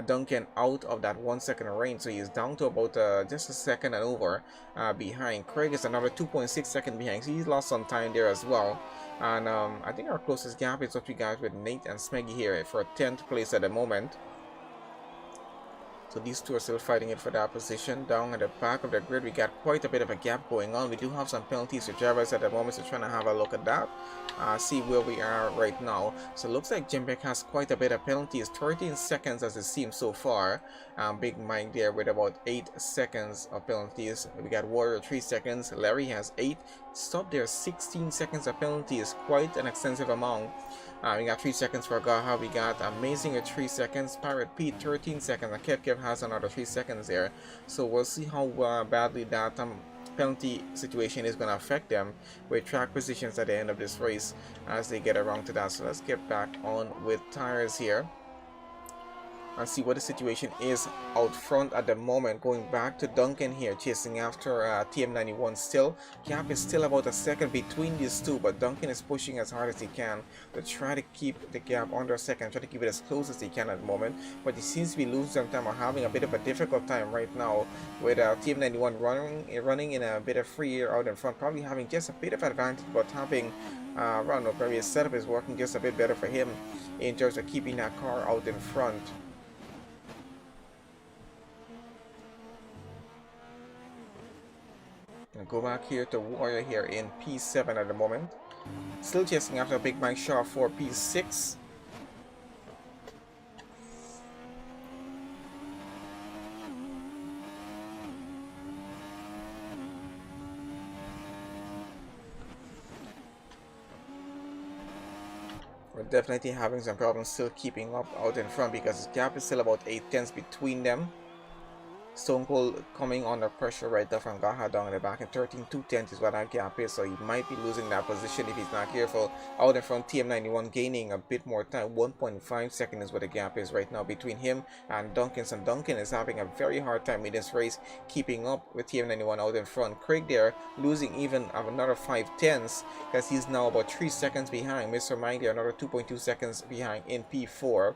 Duncan out of that 1 second range, so he's down to about just a second and over behind. Craig is another 2.6 seconds behind, so he's lost some time there as well. And I think our closest gap is what we got with Nate and Smeggy here for 10th place at the moment. So these two are still fighting it for that position. Down at the back of the grid, we got quite a bit of a gap going on. We do have some penalties for drivers at the moment, so trying to have a look at that. See where we are right now. So it looks like Jembek has quite a bit of penalties. 13 seconds as it seems so far. Big Mike there with about 8 seconds of penalties. We got Warrior 3 seconds. Larry has 8. Stop there, 16 seconds of penalties. Quite an extensive amount. We got 3 seconds for Gaha. We got Amazing at 3 seconds. Pirate Pete 13 seconds. And Kev has another 3 seconds there. So we'll see how badly that penalty situation is going to affect them with track positions at the end of this race as they get around to that. So let's get back on with tires here and see what the situation is out front at the moment. Going back to Duncan here, chasing after TM91 still. Gap is still about a second between these two, but Duncan is pushing as hard as he can to try to keep the gap under a second, try to keep it as close as he can at the moment. But he seems to be losing some time or having a bit of a difficult time right now with TM91 running in a bit of free air out in front, probably having just a bit of advantage, but having probably his setup is working just a bit better for him in terms of keeping that car out in front. And go back here to Warrior here in P7 at the moment. Still chasing after Big Mike Shaw for P6. We're definitely having some problems still keeping up out in front because the gap is still about 8 tenths between them. Stone Cold coming under pressure right there from Gaha down in the back, and 13.2 is what that gap is, so he might be losing that position if he's not careful. Out in front, TM91 gaining a bit more time. 1.5 seconds is what the gap is right now between him and Duncan. So Duncan is having a very hard time in this race keeping up with TM91 out in front. Craig there losing even another 5 tenths because he's now about 3 seconds behind. Mr. Mike there another 2.2 seconds behind in P4.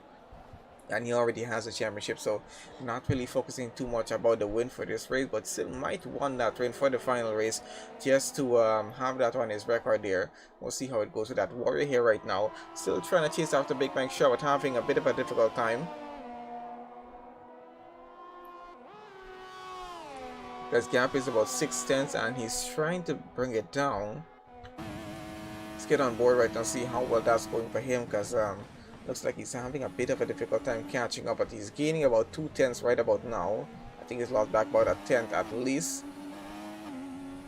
And he already has a championship, so not really focusing too much about the win for this race, but still might want that win for the final race just to have that on his record there. We'll see how it goes with that. Warrior here right now, still trying to chase after Big Mike Shaw, but having a bit of a difficult time because gap is about 6 tenths and he's trying to bring it down. Let's get on board right now, see how well that's going for him, because looks like he's having a bit of a difficult time catching up, but he's gaining about 2 tenths right about now. I think he's lost back about a tenth at least.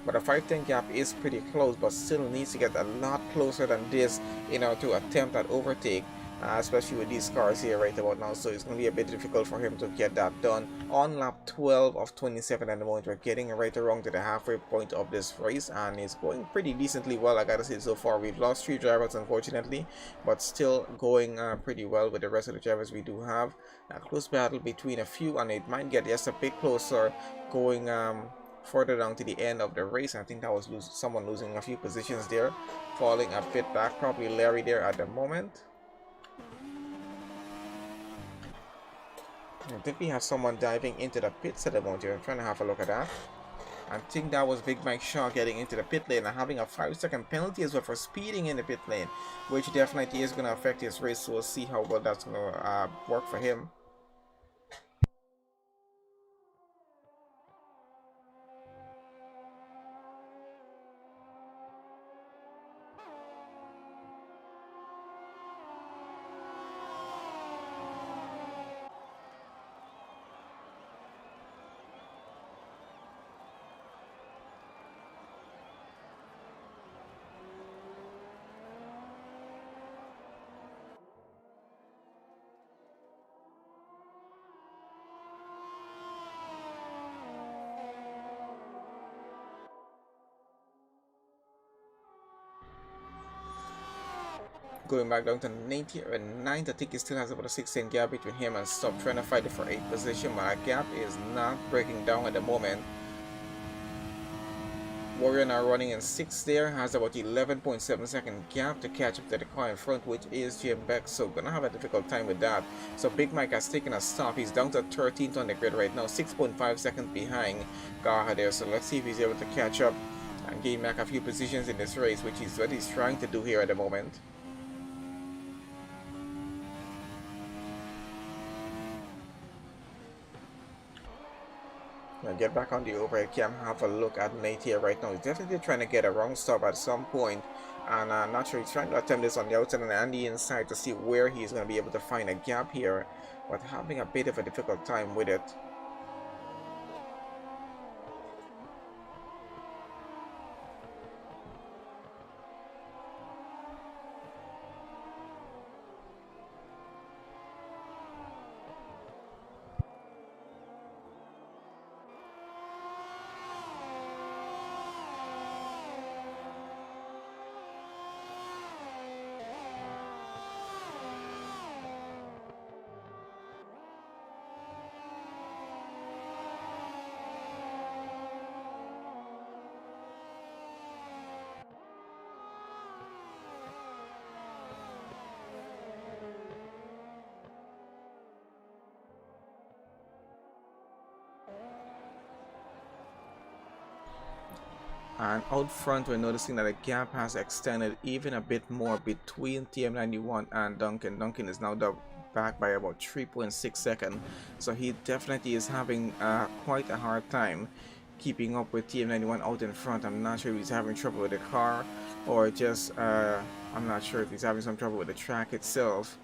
But a 5-10 gap is pretty close, but still needs to get a lot closer than this, to attempt that overtake. Especially with these cars here right about now, so it's going to be a bit difficult for him to get that done on lap 12 of 27 at the moment. We're getting right around to the halfway point of this race, and it's going pretty decently well, I gotta say. So far we've lost 3 drivers unfortunately, but still going pretty well with the rest of the drivers we do have. A close battle between a few, and it might get just a bit closer going further down to the end of the race. I think that was someone losing a few positions there, falling a bit back, probably Larry there at the moment. I think we have someone diving into the pits at the moment here. I'm trying to have a look at that. I think that was Big Mike Shaw getting into the pit lane and having a 5-second penalty as well for speeding in the pit lane, which definitely is going to affect his race, so we'll see how well that's going to work for him. Going back down to 9th here at 9th. I think he still has about a 16 gap between him and Stop, trying to fight it for 8th position, but that gap is not breaking down at the moment. Warrior now running in 6th there, has about 11.7 second gap to catch up to the car in front, which is Jim Beck, so gonna have a difficult time with that. So Big Mike has taken a stop. He's down to 13th on the grid right now, 6.5 seconds behind Garha there, so let's see if he's able to catch up and gain back a few positions in this race, which is what he's trying to do here at the moment. Now get back on the overhead cam, have a look at Nate here right now. He's definitely trying to get a wrong stop at some point, and I'm not sure he's trying to attempt this on the outside and on the inside to see where he's going to be able to find a gap here, but having a bit of a difficult time with it. And out front, we're noticing that the gap has extended even a bit more between TM91 and Duncan. Duncan is now back by about 3.6 seconds, so he definitely is having quite a hard time keeping up with TM91 out in front. I'm not sure if he's having trouble with the car, or just I'm not sure if he's having some trouble with the track itself,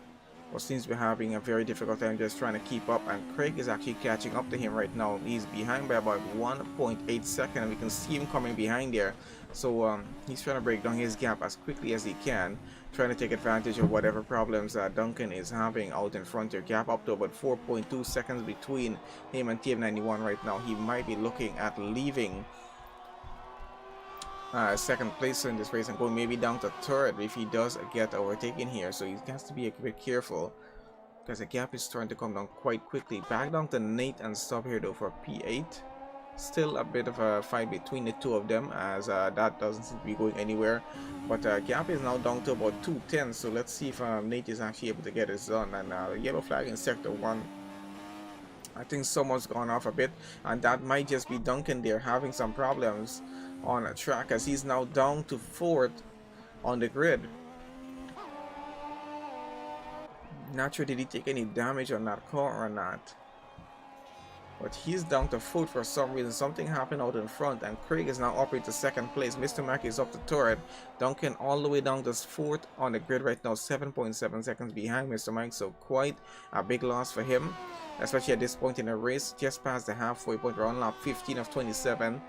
or seems to be having a very difficult time just trying to keep up. And Craig is actually catching up to him right now. He's behind by about 1.8 seconds. We can see him coming behind there, so he's trying to break down his gap as quickly as he can, trying to take advantage of whatever problems Duncan is having out in front here. Gap up to about 4.2 seconds between him and TM91 right now. He might be looking at leaving second place in this race and going maybe down to third if he does get overtaken here, so he has to be a bit careful because the gap is starting to come down quite quickly. Back down to Nate and Stop here though for P8. Still a bit of a fight between the two of them, as that doesn't seem to be going anywhere, but gap is now down to about 2:10, so let's see if Nate is actually able to get this done. And yellow flag in sector 1. I think someone's gone off a bit, and that might just be Duncan there having some problems on a track, as he's now down to 4th on the grid. Not sure did he take any damage on that car or not, but he's down to 4th for some reason. Something happened out in front, and Craig is now up into 2nd place. Mr. Mack is up to 3rd. Duncan all the way down to 4th on the grid right now, 7.7 seconds behind Mr. Mike, so quite a big loss for him, especially at this point in the race. Just past the halfway point. We're on lap 15 of 27.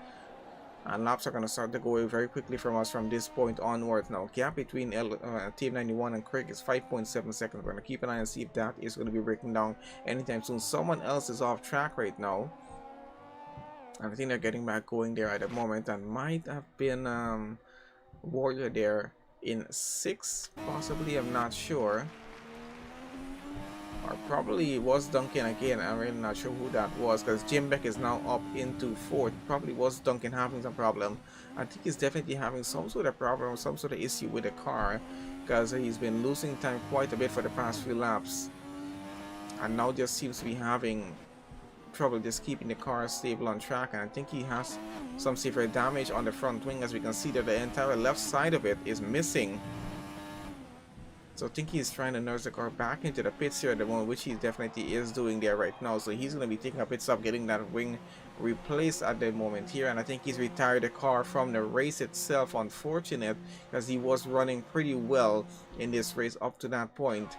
And laps are going to start to go away very quickly from us from this point onwards. Now, gap between Team 91 and Craig is 5.7 seconds. We're going to keep an eye and see if that is going to be breaking down anytime soon. Someone else is off track right now, and I think they're getting back going there at the moment, and might have been Warrior there in 6th, possibly. I'm not sure. Or probably it was Duncan again. I'm really not sure who that was, because Jim Beck is now up into 4th. Probably was Duncan having some problem. I think he's definitely having some sort of problem, some sort of issue with the car, because he's been losing time quite a bit for the past few laps, and now just seems to be having trouble just keeping the car stable on track. And I think he has some severe damage on the front wing, as we can see that the entire left side of it is missing. So I think he's trying to nurse the car back into the pits here at the moment, which he definitely is doing there right now. So he's going to be taking a pit stop, getting that wing replaced at the moment here. And I think he's retired the car from the race itself. Unfortunate, because he was running pretty well in this race up to that point.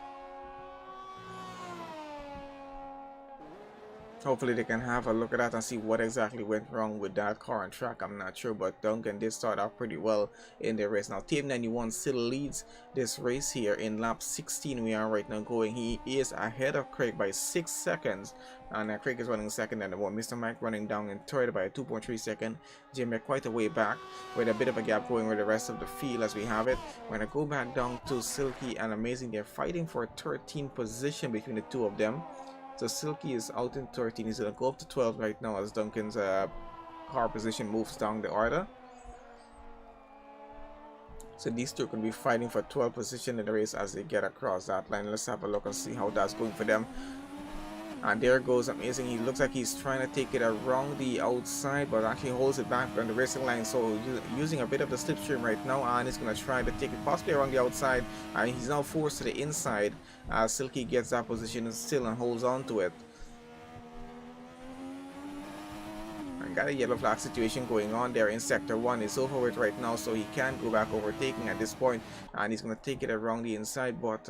Hopefully they can have a look at that and see what exactly went wrong with that car on track. I'm not sure, but Duncan did start off pretty well in the race. Now Team 91 still leads this race here in lap 16. We are right now going. He is ahead of Craig by 6 seconds, and Craig is running second and one. Mr. Mike running down in third by 2.3 seconds. Jimmy quite a way back with a bit of a gap going with the rest of the field as we have it. When I go back down to Silky and Amazing, they're fighting for a 13th position between the two of them. So Silky is out in 13. He's going to go up to 12 right now as Duncan's car position moves down the order. So these two can be fighting for 12th position in the race as they get across that line. Let's have a look and see how that's going for them. And there goes Amazing. He looks like he's trying to take it around the outside, but actually holds it back on the racing line. So using a bit of the slipstream right now, and he's going to try to take it possibly around the outside. And he's now forced to the inside as Silky gets that position still and holds on to it. And got a yellow flag situation going on there in sector 1. It's over with right now, so he can't go back overtaking at this point, and he's going to take it around the inside, but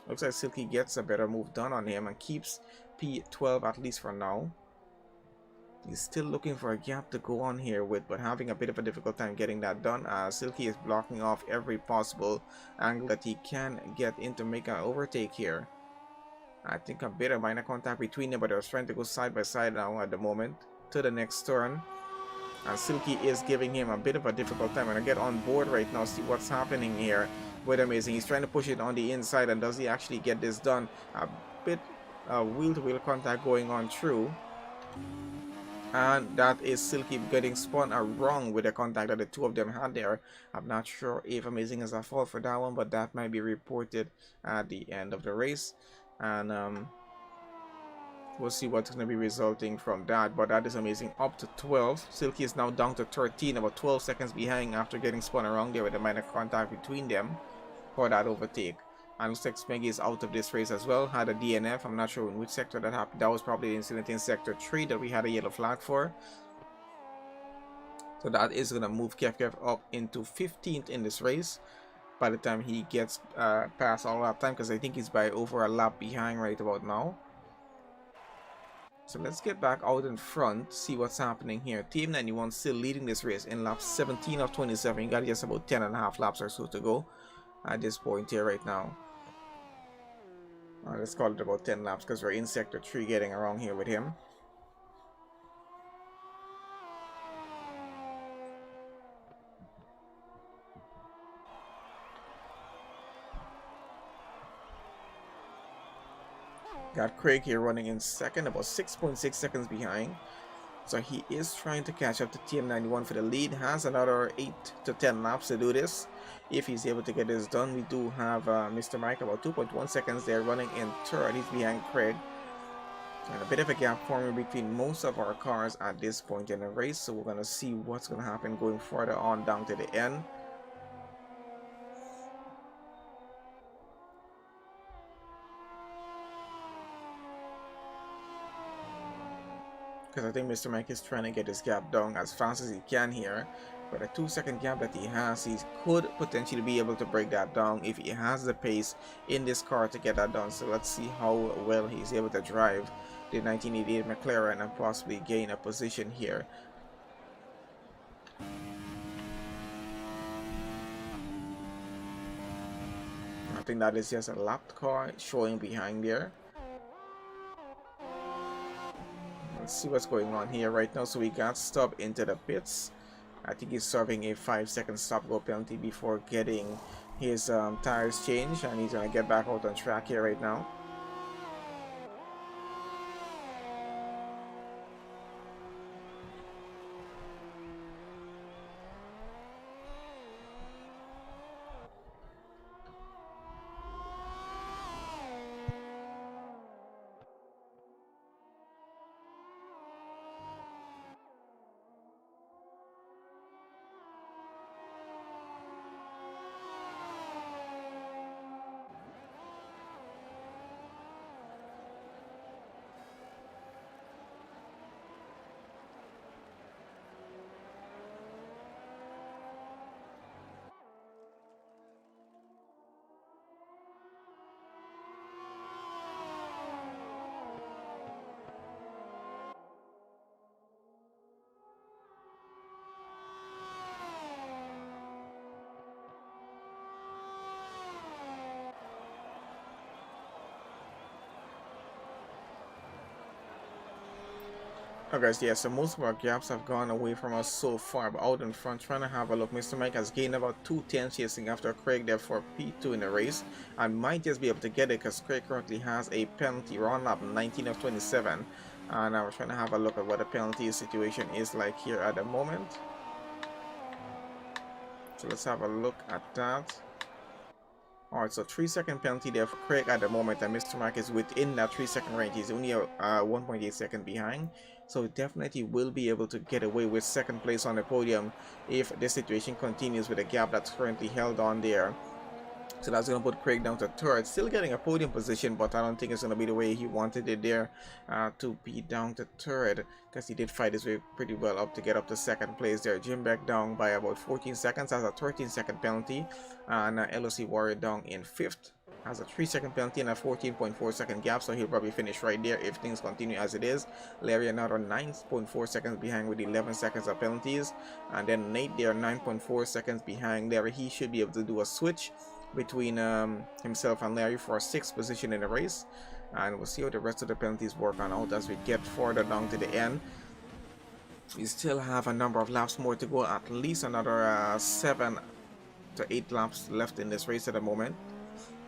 looks like Silky gets a better move done on him and keeps P12 at least for now. He's still looking for a gap to go on here with, but having a bit of a difficult time getting that done. Silky is blocking off every possible angle that he can get in to make an overtake here. I think a bit of minor contact between them, but they're trying to go side by side now at the moment to the next turn. And Silky is giving him a bit of a difficult time. And I get on board right now, see what's happening here with Amazing. He's trying to push it on the inside, and does he actually get this done? A bit wheel-to-wheel contact going on through, and that is Silky getting spun wrong with the contact that the two of them had there. I'm not sure if Amazing is at fault for that one, but that might be reported at the end of the race, and we'll see what's going to be resulting from that. But that is Amazing up to 12. Silky is now down to 13, about 12 seconds behind after getting spun around there with a minor contact between them for that overtake. And looks like Smeggy is out of this race as well. Had a DNF. I'm not sure in which sector that happened. That was probably the incident in sector 3 that we had a yellow flag for. So that is going to move Kev up into 15th in this race by the time he gets past all lap time, because I think he's by over a lap behind right about now. So let's get back out in front, see what's happening here. Team 91 still leading this race in lap 17 of 27. You got just about 10.5 laps or so to go at this point here right now. Let's call it about 10 laps because we're in sector 3 getting around here with him. Got Craig here running in second, about 6.6 seconds behind. So he is trying to catch up to TM91 for the lead. Has another 8 to 10 laps to do this. If he's able to get this done, we do have Mr. Mike about 2.1 seconds there running in third. He's behind Craig. And a bit of a gap forming between most of our cars at this point in the race. So we're going to see what's going to happen going further on down to the end. Because I think Mr. Mike is trying to get this gap down as fast as he can here. But a 2-second gap that he has, he could potentially be able to break that down if he has the pace in this car to get that done. So let's see how well he's able to drive the 1988 McLaren and possibly gain a position here. I think that is just a lapped car showing behind there. Let's see what's going on here right now. So we got stopped into the pits. I think he's serving a 5-second stop-go penalty before getting his tires changed, and he's gonna get back out on track here right now. Okay, guys, yeah, so most of our gaps have gone away from us so far, but out in front, trying to have a look. Mr. Mike has gained about 2 tenths chasing after Craig there for P2 in the race, and might just be able to get it because Craig currently has a penalty run up 19 of 27. And I was trying to have a look at what the penalty situation is like here at the moment. So let's have a look at that. Alright, so 3-second penalty there for Craig at the moment, and Mr. Mark is within that 3-second range. He's only 1.8 seconds behind, so definitely will be able to get away with second place on the podium if this situation continues with the gap that's currently held on there. So that's going to put Craig down to third, still getting a podium position, but I don't think it's going to be the way he wanted it there, to be down to third, because he did fight his way pretty well up to get up to second place there. Jim Beck down by about 14 seconds, has a 13-second penalty, and LOC Warrior down in fifth, has a 3-second penalty and a 14.4-second gap, so he'll probably finish right there if things continue as it is. Larry another 9.4 seconds behind with 11 seconds of penalties, and then Nate there 9.4 seconds behind Larry. He should be able to do a switch between himself and Larry for a 6th position in the race, and we'll see how the rest of the penalties work on out as we get further down to the end. We still have a number of laps more to go, at least another 7 to 8 laps left in this race at the moment.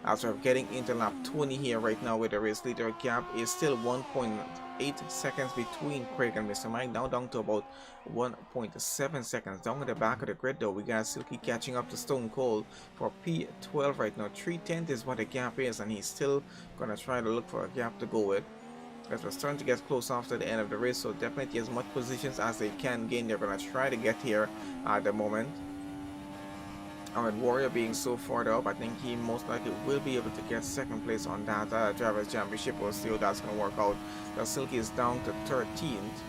As we're getting into lap 20 here right now, with the race leader gap is still 1.8 seconds between Craig and Mr. Mike, now down to about 1.7 seconds. Down at the back of the grid though, we got Silky catching up to Stone Cold for P12 right now. 3/10 is what the gap is, and he's still gonna try to look for a gap to go with, as we're starting to get close after the end of the race, so definitely as much positions as they can gain, they're gonna try to get here at the moment. With Warrior being so far up, I think he most likely will be able to get second place on that Drivers' Championship. We'll see how that's going to work out. The Silky is down to 13th,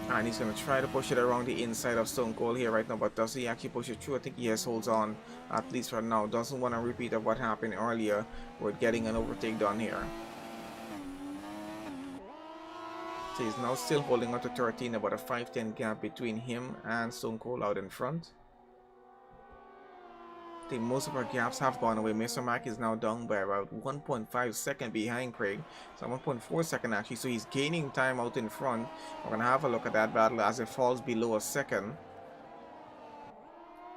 and he's going to try to push it around the inside of Stone Cold here right now, but does he actually push it through? I think he just holds on, at least for now. Doesn't want to repeat of what happened earlier with getting an overtake done here. So he's now still holding on to 13, about a 5-10 gap between him and Stone Cold out in front. I think most of our gaps have gone away. Mr. Mac is now down by about 1.5 seconds behind Craig, so 1.4 seconds actually, so he's gaining time out in front. We're gonna have a look at that battle as it falls below a second.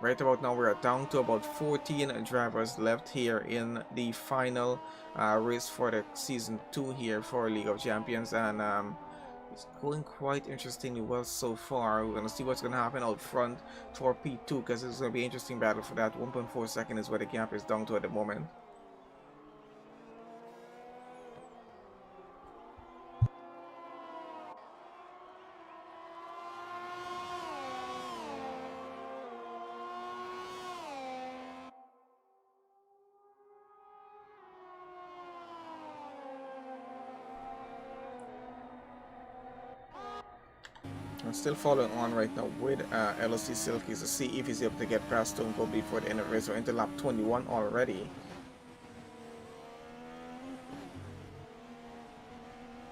Right about now we're down to about 14 drivers left here in the final race for the season 2 here for League of Champions, and it's going quite interestingly well so far. We're going to see what's going to happen out front for P2, because it's going to be an interesting battle for that. 1.4 seconds is where the gap is down to at the moment. I'm still following on right now with LOC Silky to see if he's able to get past Stone Cold before the end of the race. We're into lap 21 already.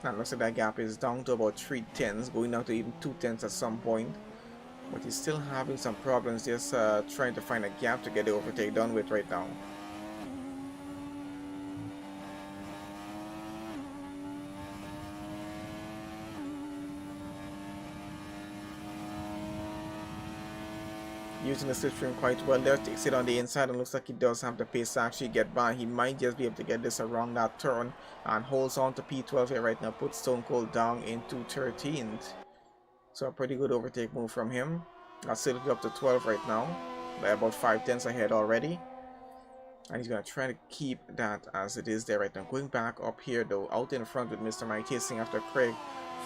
And looks like that gap is down to about 3/10, going down to even 2/10 at some point. But he's still having some problems just trying to find a gap to get the overtake done with right now. Using the slipstream quite well there, takes it on the inside and looks like he does have the pace to actually get by. He might just be able to get this around that turn and holds on to P12 here right now, puts Stone Cold down into 13th. So a pretty good overtake move from him. That's it up to 12 right now, by about 5/10 ahead already. And he's going to try to keep that as it is there right now. Going back up here though, out in front with Mr. Mike chasing after Craig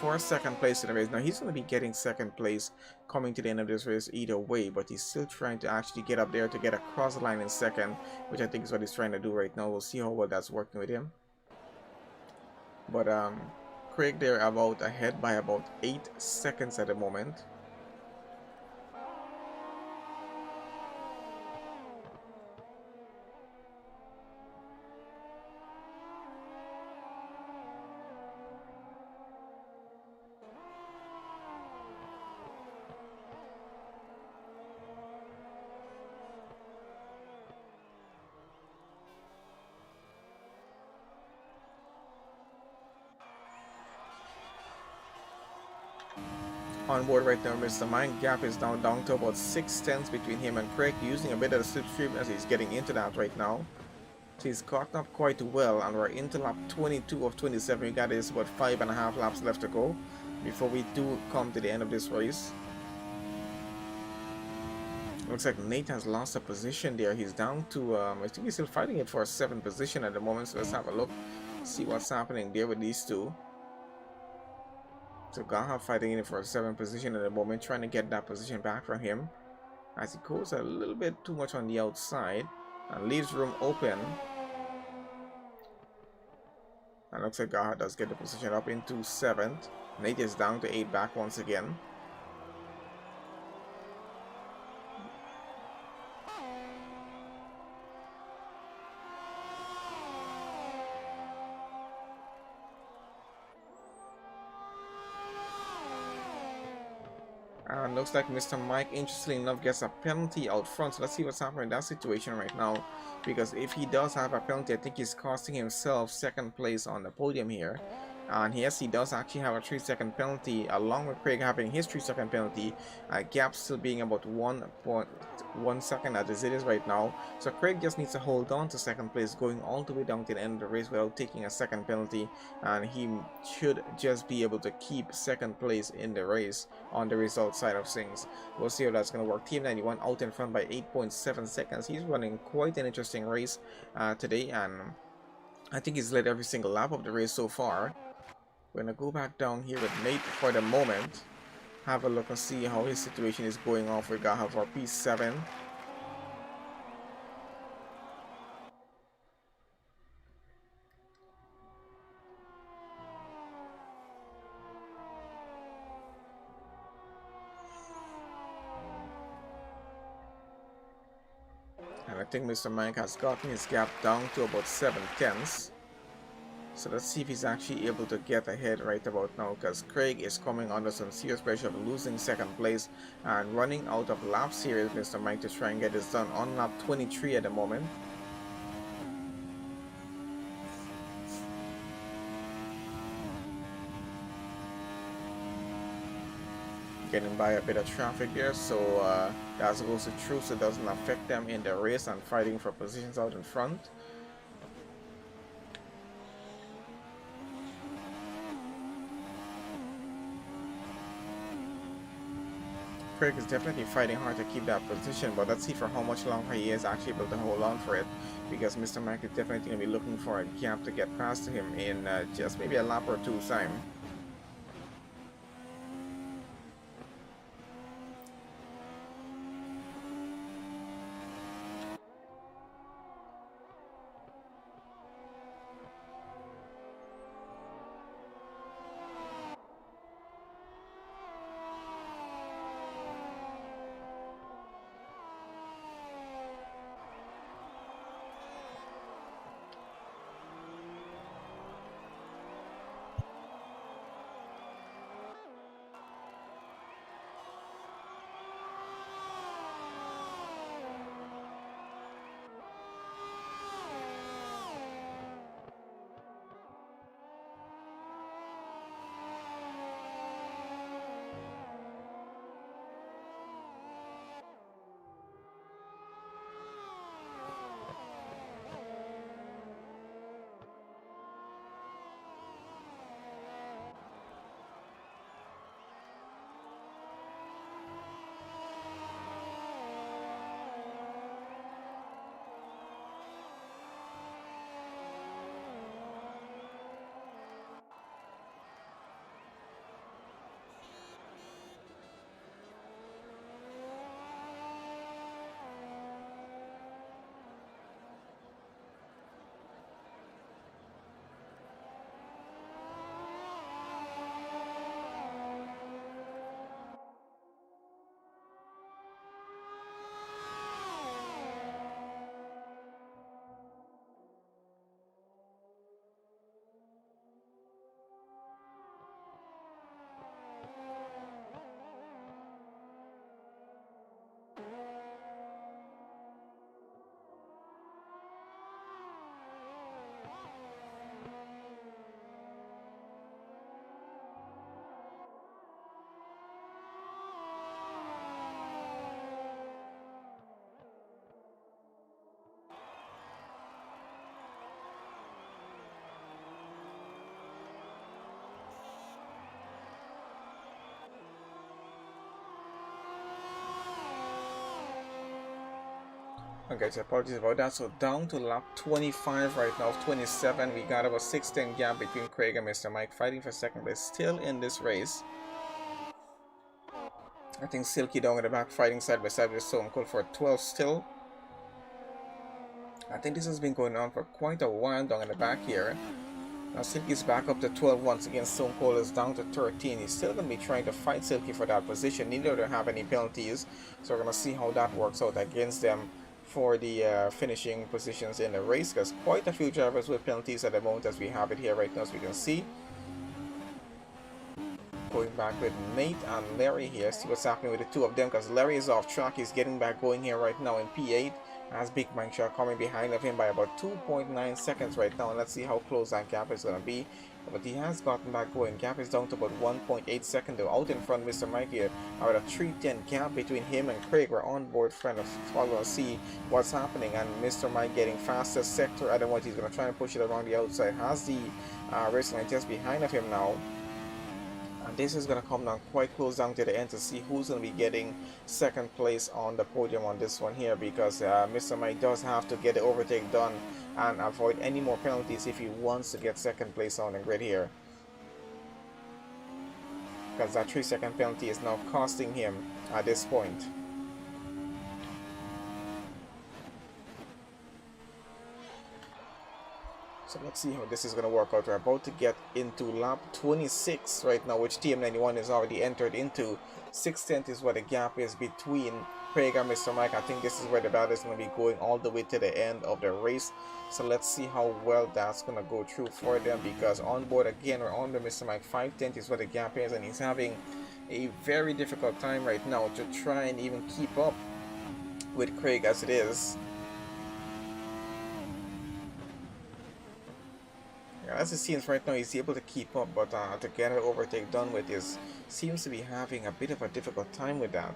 for second place in the race. Now he's going to be getting second place coming to the end of this race either way, but he's still trying to actually get up there to get across the line in second, which I think is what he's trying to do right now. We'll see how well that's working with him. But Craig there about ahead by about 8 seconds at the moment. on board right now. Mr. Mine gap is now down to about 6 tenths between him and Craig, using a bit of the slipstream as he's getting into that right now. So he's caught up quite well, and we're into lap 22 of 27. We got this about 5.5 laps left to go before we do come to the end of this race. Looks like Nate has lost a position there. He's down to, I think he's still fighting it for a 7th position at the moment. So let's have a look, see what's happening there with these two. So Gaha fighting it for a 7th position at the moment, trying to get that position back from him as he goes a little bit too much on the outside and leaves room open. And looks like Gaha does get the position up into 7th. Nate is down to 8 back once again. And looks like Mr. Mike, interestingly enough, gets a penalty out front. So let's see what's happening in that situation right now. Because if he does have a penalty, I think he's costing himself 2nd place on the podium here. And yes, he does actually have a 3-second penalty, along with Craig having his 3-second penalty. Gap still being about 1.1 second as it is right now. So Craig just needs to hold on to 2nd place, going all the way down to the end of the race without taking a 2nd penalty. And he should just be able to keep 2nd place in the race on the result side of things. We'll see how that's going to work. Team 91 out in front by 8.7 seconds. He's running quite an interesting race today, and I think he's led every single lap of the race so far. We're going to go back down here with Nate for the moment. Have a look and see how his situation is going off. We got our P7. And I think Mr. Mike has gotten his gap down to about 7 tenths. So let's see if he's actually able to get ahead right about now, because Craig is coming under some serious pressure of losing 2nd place and running out of laps here is Mr. Mike to try and get this done on lap 23 at the moment. Getting by a bit of traffic there, so that goes through, so it doesn't affect them in the race and fighting for positions out in front. Craig is definitely fighting hard to keep that position, but let's see for how much longer he is actually able to hold on for it, because Mr. Mike is definitely going to be looking for a gap to get past him in just maybe a lap or two's time. Okay, so apologies about that. So down to lap 25 right now, 27. We got about 6-10 gap between Craig and Mr. Mike, fighting for second place still in this race. I think Silky down in the back fighting side by side with Stone Cold for 12 still. I think this has been going on for quite a while down in the back here. Now Silky's back up to 12 once again. Stone Cold is down to 13. He's still going to be trying to fight Silky for that position. Neither of them have any penalties, so we're going to see how that works out against them for the finishing positions in the race, because quite a few drivers with penalties at the moment as we have it here right now, as we can see. Going back with Nate and Larry here, see what's happening with the two of them, because Larry is off track. He's getting back going here right now in P8, as Big Mike Shaw coming behind of him by about 2.9 seconds right now, and let's see how close that gap is going to be. But he has gotten back going. Gap is down to about 1.8 seconds though. Out in front, Mr. Mike here, about a 3:10 gap between him and Craig. We're on board friend of follow and see what's happening, and Mr. Mike getting faster sector. I don't know what he's going to try and push it around the outside. Has the racing line just behind of him now. And this is going to come down quite close down to the end to see who's going to be getting second place on the podium on this one here, because Mr. Mike does have to get the overtake done and avoid any more penalties if he wants to get second place on the grid here, because that 3-second penalty is now costing him at this point. So let's see how this is going to work out. We're about to get into lap 26 right now, which TM91 is already entered into. 6/10 is what the gap is between Craig and Mr. Mike. I think this is where the battle is going to be going all the way to the end of the race. So let's see how well that's going to go through for them, because on board again, we're on the Mr. Mike. 5/10 is what the gap is, and he's having a very difficult time right now to try and even keep up with Craig as it is. As it seems right now, he's able to keep up, but to get an overtake done with seems to be having a bit of a difficult time with that.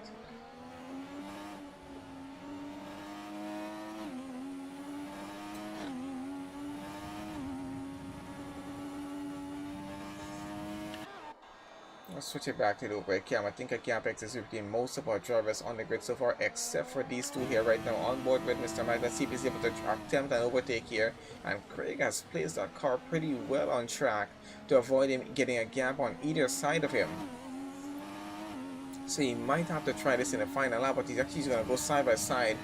Let's switch it back to the overhead cam. I think HyperX is between most of our drivers on the grid so far, except for these two here right now on board with Mr. Mike. Let's see if he's able to attempt an overtake here. And Craig has placed that car pretty well on track to avoid him getting a gap on either side of him. So he might have to try this in the final lap, but he's actually going to go side by side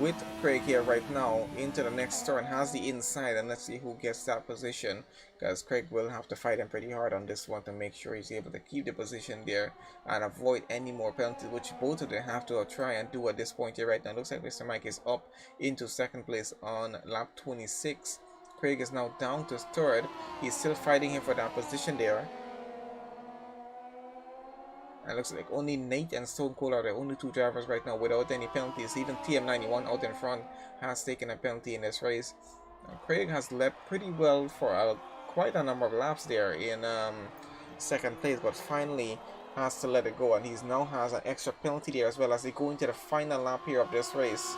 with Craig here right now into the next turn. Has the inside, and let's see who gets that position, because Craig will have to fight him pretty hard on this one to make sure he's able to keep the position there and avoid any more penalties, which both of them have to try and do at this point here right now. Looks like Mr. Mike is up into second place on lap 26. Craig is now down to third. He's still fighting him for that position there. And it looks like only Nate and Stone Cold are the only two drivers right now without any penalties. Even TM91 out in front has taken a penalty in this race. Craig has led pretty well for quite a number of laps there in second place, but finally has to let it go, and he now has an extra penalty there as well as they go into the final lap here of this race.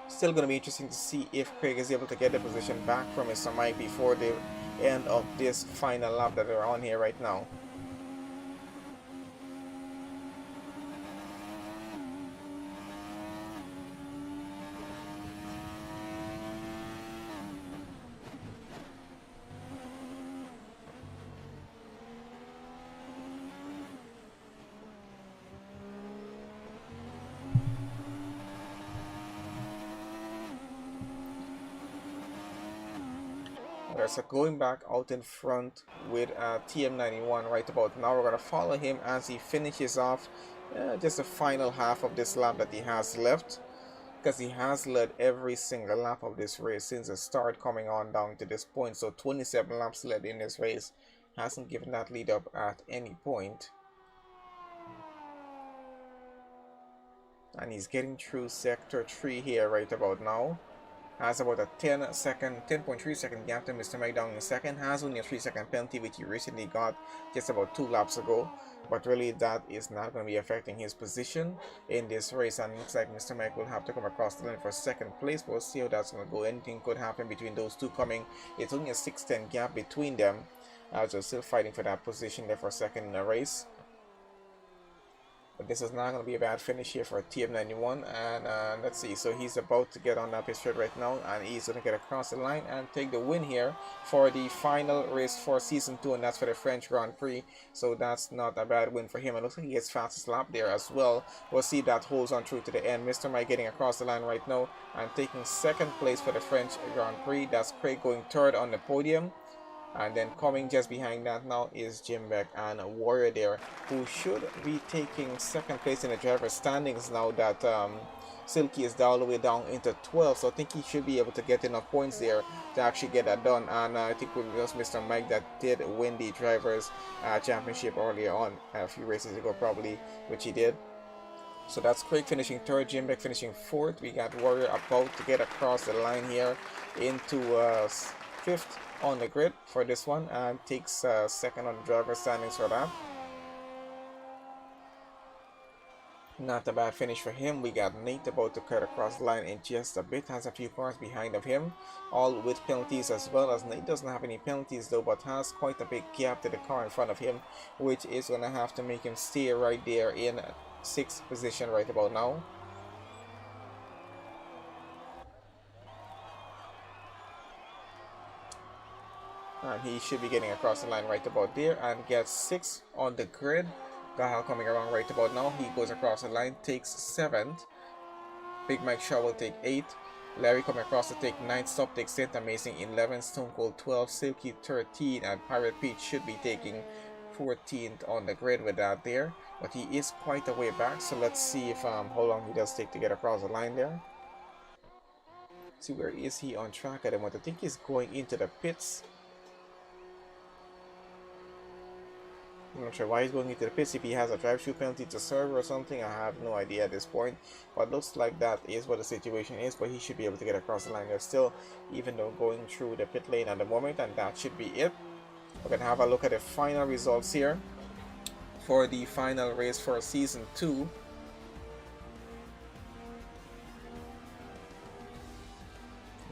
Still going to be interesting to see if Craig is able to get the position back from Mr. Mike before the end of this final lap that they're on here right now. So going back out in front with TM91 right about now, we're going to follow him as he finishes off just the final half of this lap that he has left, because he has led every single lap of this race since the start coming on down to this point. So 27 laps led in this race, hasn't given that lead up at any point. And he's getting through sector 3 here right about now. Has about a 10.3 second gap to Mr. Mike down in second. Has only a 3-second penalty, which he recently got just about 2 laps ago. But really that is not going to be affecting his position in this race. And it looks like Mr. Mike will have to come across the line for second place. We'll see how that's going to go. Anything could happen between those two coming. It's only a 6-10 gap between them. So still fighting for that position there for second in the race. But this is not going to be a bad finish here for TM91. And let's see, so he's about to get on that pit straight right now, and he's going to get across the line and take the win here for the final race for season 2, and that's for the French Grand Prix. So that's not a bad win for him. It looks like he gets fastest lap there as well. We'll see if that holds on through to the end. Mr. Mike getting across the line right now and taking second place for the French Grand Prix. That's Craig going third on the podium. And then coming just behind that now is Jim Beck and Warrior there, who should be taking second place in the driver's standings now that Silky is all the way down into 12. So I think he should be able to get enough points there to actually get that done. And I think it was Mr. Mike that did win the drivers championship earlier on, a few races ago probably, which he did. So that's Craig finishing third, Jim Beck finishing fourth. We got Warrior about to get across the line here into fifth on the grid for this one, and takes second on the driver standings for that. Not a bad finish for him. We got Nate about to cut across the line in just a bit, has a few cars behind of him, all with penalties as well, as Nate doesn't have any penalties though, but has quite a big gap to the car in front of him, which is going to have to make him stay right there in 6th position right about now. And he should be getting across the line right about there and gets 6th on the grid. Gahal coming around right about now. He goes across the line, takes 7th. Big Mike Shaw will take 8th. Larry coming across to take 9th. Stop takes 10th. Amazing 11th. Stone Cold 12th. Silky 13th. And Pirate Pete should be taking 14th on the grid with that there. But he is quite a way back. So let's see if how long he does take to get across the line there. See, where is he on track at the moment? I think he's going into the pits. I'm not sure why he's going into the pits. If he has a drive-through penalty to serve or something, I have no idea at this point. But looks like that is what the situation is. But he should be able to get across the line there still, even though going through the pit lane at the moment. And that should be it. We're going to have a look at the final results here for the final race for Season 2.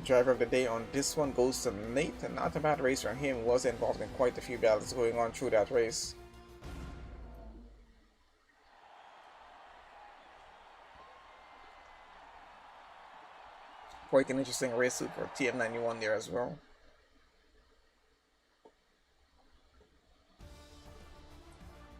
Driver of the day on this one goes to Nate. And not a bad race from him. He was involved in quite a few battles going on through that race. Quite an interesting race suit for TM91 there as well.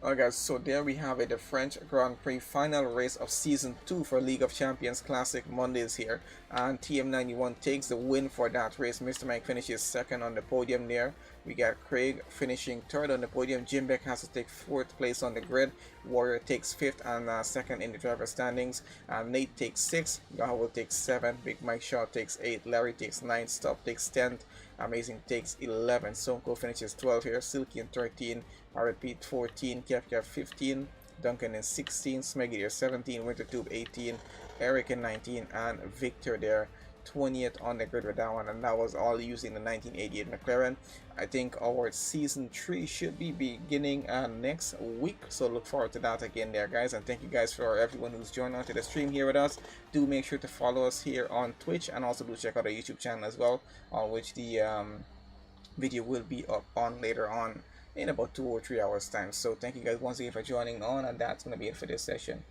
Alright guys, so there we have it, the French Grand Prix final race of Season 2 for League of Champions Classic Mondays here. And TM91 takes the win for that race. Mr. Mike finishes second on the podium there. We got Craig finishing third on the podium. Jim Beck has to take 4th place on the grid. Warrior takes 5th and second in the driver standings. Nate takes 6th. Gaha will take 7th. Big Mike Shaw takes 8th. Larry takes 9th. Stop takes 10th. Amazing takes 11th. Sonko finishes 12th here. Silky in 13th. I repeat 14. Kev 15. Duncan in 16. Smeggy there 17. Wintertube 18. Eric in 19. And Victor there 20th on the grid with that one, and that was all using the 1988 McLaren. I think our Season 3 should be beginning next week, so look forward to that again there guys. And thank you guys for everyone who's joined onto the stream here with us. Do make sure to follow us here on Twitch, and also do check out our YouTube channel as well, on which the video will be up on later on in about 2 or 3 hours time. So thank you guys once again for joining on, and that's going to be it for this session.